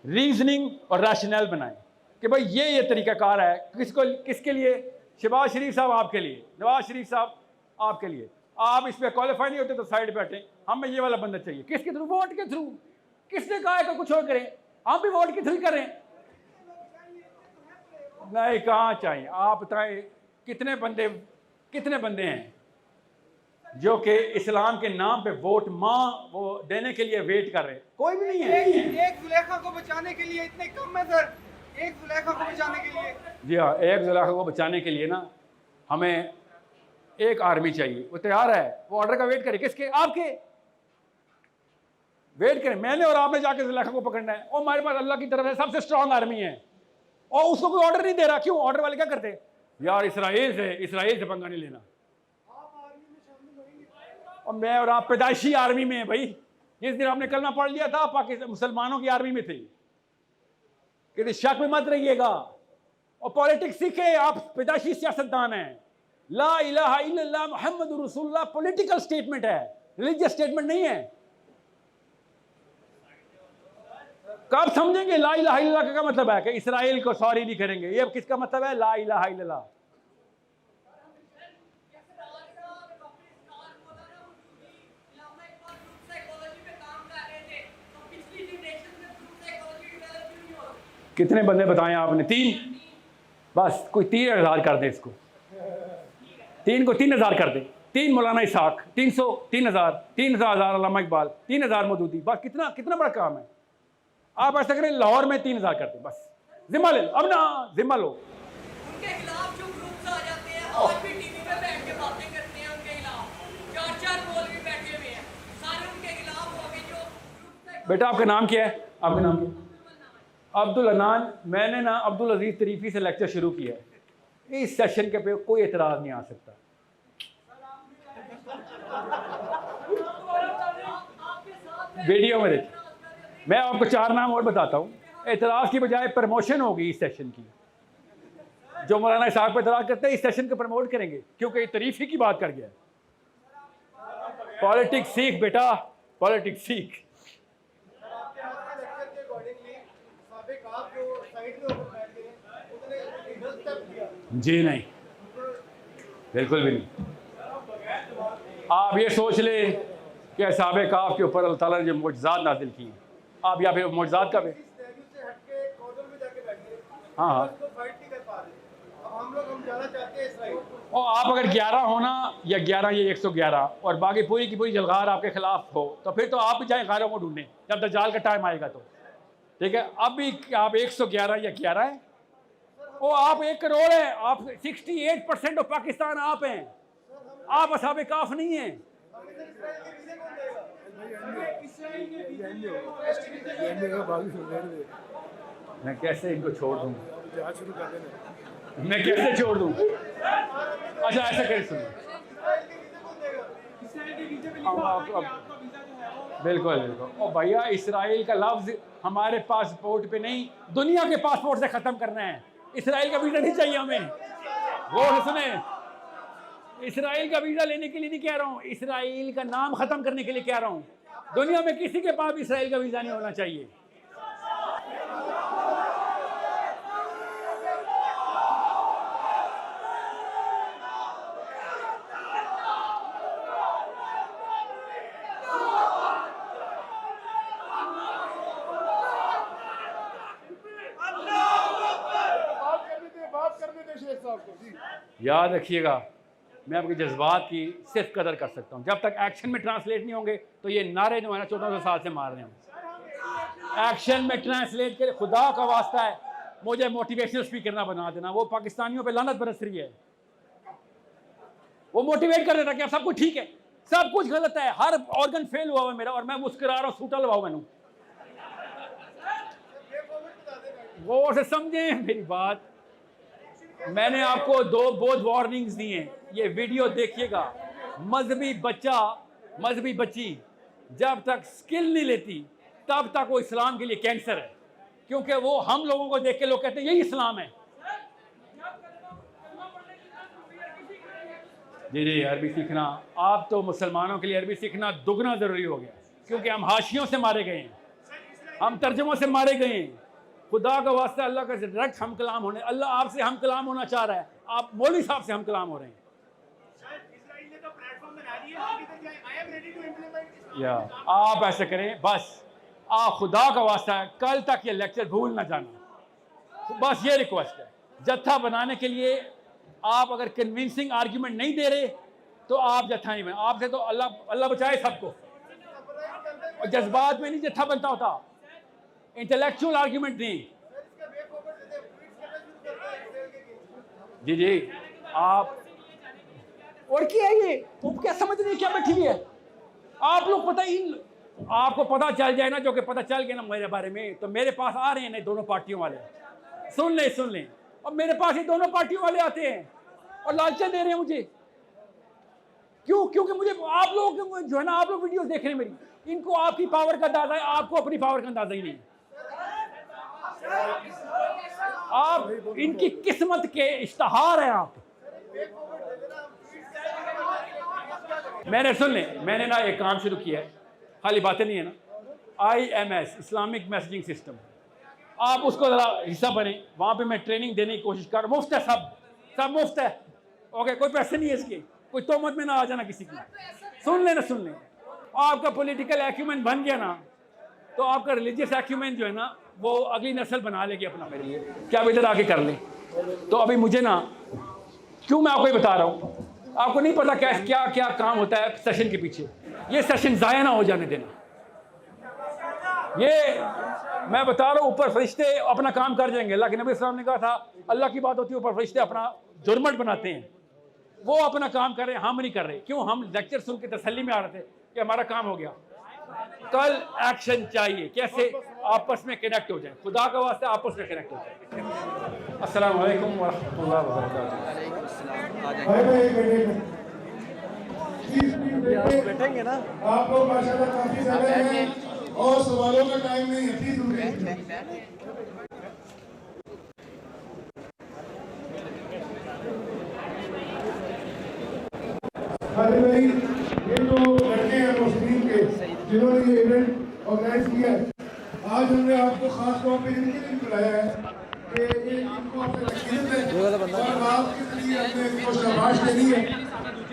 रीजनिंग और रैशनल बनाएं कि भाई ये तरीक़ाकार है, किसके लिए? शहबाज शरीफ साहब आपके लिए, नवाज शरीफ साहब आपके लिए, आप इस पर क्वालिफाई नहीं होते तो साइड पर हटें, हमें ये वाला बंदा चाहिए। किसके थ्रू? वोट के थ्रू। किसने कहा है कि कुछ और करें? हम भी वोट के थ्रू करें। नहीं, कहाँ चाहिए? आप बताएं कितने बंदे हैं जो कि इस्लाम के नाम पे वोट वो देने के लिए वेट कर रहे हैं? कोई भी नहीं है। एक जुलेखा को बचाने के लिए इतने कम है सर, एक जुलेखा को बचाने के लिए। जी हाँ, एक जुलेखा को बचाने के लिए ना हमें एक आर्मी चाहिए, वो तैयार है, वो ऑर्डर का वेट करे। किसके? आपके। वेट करें, मैंने और आपने जाके जुलेखा को पकड़ना है, और हमारे पास अल्लाह की तरफ से सबसे स्ट्रांग आर्मी है, और उसको कोई ऑर्डर नहीं दे रहा। क्यों? ऑर्डर वाले क्या करते हैं? यार इसराइल से पंगा नहीं लेना। और मैं और आप पैदाइशी आर्मी में है भाई। जिस दिन आपने कलमा पढ़ लिया था पाकिस्तान मुसलमानों की आर्मी में थे, कि शक में मत रहिएगा और पॉलिटिक्स सीखे। आप पैदाइशी सियासतदान हैं। ला इलाहा इल्लल्लाह मुहम्मदुर रसूलुल्लाह पॉलिटिकल स्टेटमेंट है, रिलीजियस स्टेटमेंट नहीं है। कब समझेंगे ला इलाहा इल्लल्लाह का क्या मतलब है? कि इसराइल को सॉरी नहीं करेंगे, ये किसका मतलब है? ला इलाहा इल्लल्लाह। कितने बंदे बताएं आपने? 3। बस कोई 3000 कर दे इसको, 3 को 3000 कर दे। 3 मौलाना इसाक, 300, 3000, 3000 अल्लामा इकबाल, 3000 मौदूदी। बस कितना बड़ा काम है। आप ऐसा करें लाहौर में 3000 करते, बस जिम्मा ले। अब ना जिम्मा लो। उनके खिलाफ जो ग्रुप्स आ जाते हैं, आज भी टीवी पे बैठ के बातें करते हैं उनके खिलाफ। 4 मौलवी बैठे हुए हैं, सारे उनके खिलाफ हो गए जो ग्रुप्स। बेटा आपका नाम क्या है? आपका नाम क्या है? अब्दुल अनान। मैंने ना अब्दुल अजीज तरीफी से लेक्चर शुरू किया है। इस सेशन के पे कोई एतराज़ नहीं आ सकता। वीडियो में देख, मैं आपको 4 नाम और बताता हूँ। एतराज़ की बजाय प्रमोशन होगी इस सेशन की। जो मौलाना इसाक पे एतराज़ करते हैं, इस सेशन को प्रमोट करेंगे, क्योंकि तरीफी की बात कर गया। पॉलिटिक्स सीख बेटा, पॉलिटिक्स सीख। जी नहीं, बिल्कुल भी नहीं। आप ये सोच ले कि असहाबे काफ के ऊपर अल्लाह ताला ने जो मुअज्जिज़ात नाज़िल किए, आप यहाँ पे मुअज्जिज़ात का भी हाँ हाँ। और आप अगर 11 हो ना, या 11 या 111, और बाकी पूरी की पूरी जलगार आपके खिलाफ हो, तो फिर तो आप भी जाए गारों को ढूंढने जब दज्जाल का टाइम आएगा तो। ठीक है, अब भी आप 111 या 11 हैं, और आप 1 करोड़ हैं। आप 68% ऑफ पाकिस्तान आप हैं। आप असहाबे काफ नहीं हैं। मैं कैसे इनको छोड़ दूँ? मैं कैसे छोड़ दूँ? अच्छा ऐसा कर सुनो, बिल्कुल बिल्कुल। और भैया इसराइल का लफ्ज़ हमारे पासपोर्ट पे नहीं, दुनिया के पासपोर्ट से ख़त्म करना है। इसराइल का वीज़ा नहीं चाहिए हमें। वो सुने, इसराइल का वीज़ा लेने के लिए नहीं कह रहा हूँ, इसराइल का नाम ख़त्म करने के लिए कह रहा हूँ। दुनिया में किसी के पास भी इसराइल का वीज़ा नहीं होना चाहिए। शेख साहब को जी। याद रखिएगा, मैं आपके जज्बात की सिर्फ कदर कर सकता हूँ, जब तक एक्शन में ट्रांसलेट नहीं होंगे तो ये नारे जो है ना 1400 साल से मार रहे हैं। एक्शन में ट्रांसलेट के खुदा का वास्ता है, मुझे मोटिवेशनल स्पीकर ना बना देना। वो पाकिस्तानियों पे लानत बरस रही है, वो मोटिवेट कर देता कि अब सब कुछ ठीक है, सब कुछ गलत है, हर ऑर्गन फेल हुआ है मेरा और मैं मुस्कुरा रहा हूँ, सूटा लगा मैंने। गौर से समझे मेरी बात, मैंने आपको 2 बोझ वार्निंग्स दी हैं, ये वीडियो देखिएगा। मजहबी बच्चा, मजहबी बच्ची जब तक स्किल नहीं लेती तब तक वो इस्लाम के लिए कैंसर है, क्योंकि वो हम लोगों को देख के लोग कहते हैं यही इस्लाम है। जी जी, अरबी सीखना, आप तो मुसलमानों के लिए अरबी सीखना दुगना ज़रूरी हो गया, क्योंकि हम हाशियों से मारे गए हैं, हम तर्जुमों से मारे गए हैं। खुदा का वास्ता अल्लाह का डायरेक्ट हम कलाम होने, अल्लाह आपसे हम कलाम होना चाह रहा है, आप मौलवी साहब से हम कलाम हो रहे हैं। या आप ऐसे करें बस, आप खुदा का वास्ता है कल तक ये लेक्चर भूल ना जाना, बस ये रिक्वेस्ट है। जत्था बनाने के लिए आप अगर कन्विंसिंग आर्ग्यूमेंट नहीं दे रहे तो आप जत्था नहीं बने, आपसे तो अल्लाह बचाए सबको, और जज्बात में नहीं जत्था बनता होता, इंटेलेक्चुअल आर्ग्यूमेंट नहीं। जी जी, आप और क्या है ये, तुम क्या समझ रहे हैं, क्या बैठी हुई है आप लोग, पता ही आपको पता चल जाए ना, जो कि पता चल गया ना मेरे बारे में, तो मेरे पास आ रहे हैं नहीं दोनों पार्टियों वाले, सुन लें, और मेरे पास ही दोनों पार्टियों वाले आते हैं और लालचा दे रहे हैं मुझे। क्यों? क्योंकि मुझे आप लोग जो है ना, आप लोग वीडियो देख रहे हैं मेरी, इनको आपकी पावर का अंदाजा है, आपको अपनी पावर का अंदाजा ही नहीं। आप इनकी किस्मत के इश्तहार हैं आप। मैंने ना एक काम शुरू किया है, खाली बातें नहीं है ना, IMS इस्लामिक मैसेजिंग सिस्टम, आप उसको ज़रा हिस्सा बने, वहाँ पे मैं ट्रेनिंग देने की कोशिश कर, मुफ्त है, सब मुफ्त है, ओके, कोई पैसे नहीं है इसके, कोई तोहमत में ना आ जाना किसी की। सुन लें, आपका पॉलिटिकल एक्यूमेंट बन गया ना, तो आपका रिलीजियस एक्यूमेंट जो है ना, वो अगली नस्ल बना लेगी अपना मेरे लिए, क्या इधर आके कर ले। तो अभी मुझे ना, क्यों मैं आपको ये बता रहा हूँ, आपको नहीं पता क्या क्या काम होता है सेशन के पीछे, ये सेशन ज़ाया ना हो जाने देना। ये मैं बता रहा हूँ, ऊपर फरिश्ते अपना काम कर जाएंगे, अल्लाह के नबी सल्लल्लाहु अलैहि वसल्लम ने कहा था, अल्लाह की बात होती है, ऊपर फरिश्ते अपना जुर्मट बनाते हैं, वो अपना काम कर रहे हैं, हम नहीं कर रहे। क्यों? हम लेक्चर सुन के तसल्ली में आ रहे थे कि हमारा काम हो गया। कल एक्शन चाहिए, कैसे आपस में कनेक्ट हो जाए, खुदा का वास्ते आपस में कनेक्ट हो जाए। अस्सलाम वालेकुम व रहमतुल्लाहि व बरकातुहू। बैठेंगे ना आप लोग माशाल्लाह काफी सारे हैं और सवालों का टाइम नहीं है, प्लीज रुकिए। भाई ये जो लड़के हैं मुस्लिम के जिन्होंने ये इवेंट ऑर्गेनाइज किया है, आज हमने आपको खास तौर पे इनके लिए बुलाया है कि ये इनको अपने और आपके लिए अपने इनको शाबाश देनी है।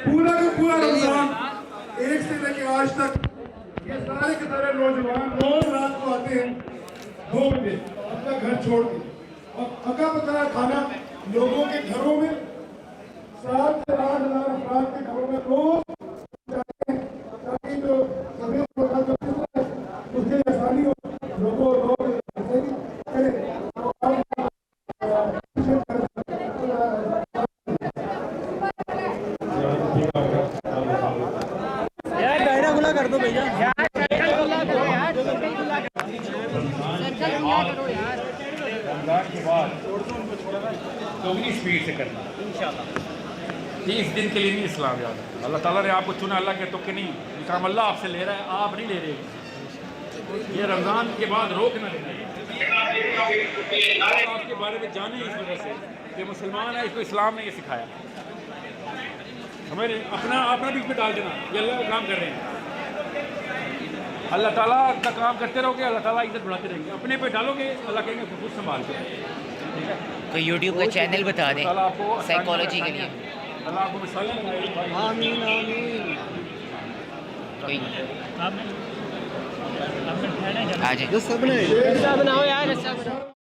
पूरा का पूरा रमजान एक से लेकर आज तक ये सारे के सारे नौजवान रोज रात को आते हैं 2 बजे अपना घर छोड़ के, और पका पका खाना लोगों के घरों में 7 से 8 हजार अफराद के घरों में रोज ताकि जो सभी उसकी आसानी हो, लोगों यार दायरा खुला कर दो भैया। के बाद दोगुनी स्पीड से करना इंशाल्लाह। 30 दिन के लिए नहीं इस्लाम याद है, अल्लाह ताला ने आपको चुना, अल्लाह के तो के नहीं, काम अल्लाह आपसे ले रहा है, आप नहीं ले रहे। ये रमज़ान के बाद रोक ना लेना, आपके बारे में जाने इस वजह से कि मुसलमान है, इसको इस्लाम ने ये सिखाया। हमें अपना बीच में डाल देना, ये अल्लाह का काम कर रहे हैं, अल्लाह ताला का काम करते रहोगे, अल्लाह ताला इज्जत बढ़ाते रहेंगे। अपने पे डालोगे, अल्लाह कहेंगे खुद संभाल के। कोई यूट्यूब का चैनल बता दें साइकोलॉजी के लिए। अल्लाह आपको मिसालें लगाए। आमीन आमीन। कोई आप आ जाए। जो सबने बनाओ यार, अच्छा बनाओ।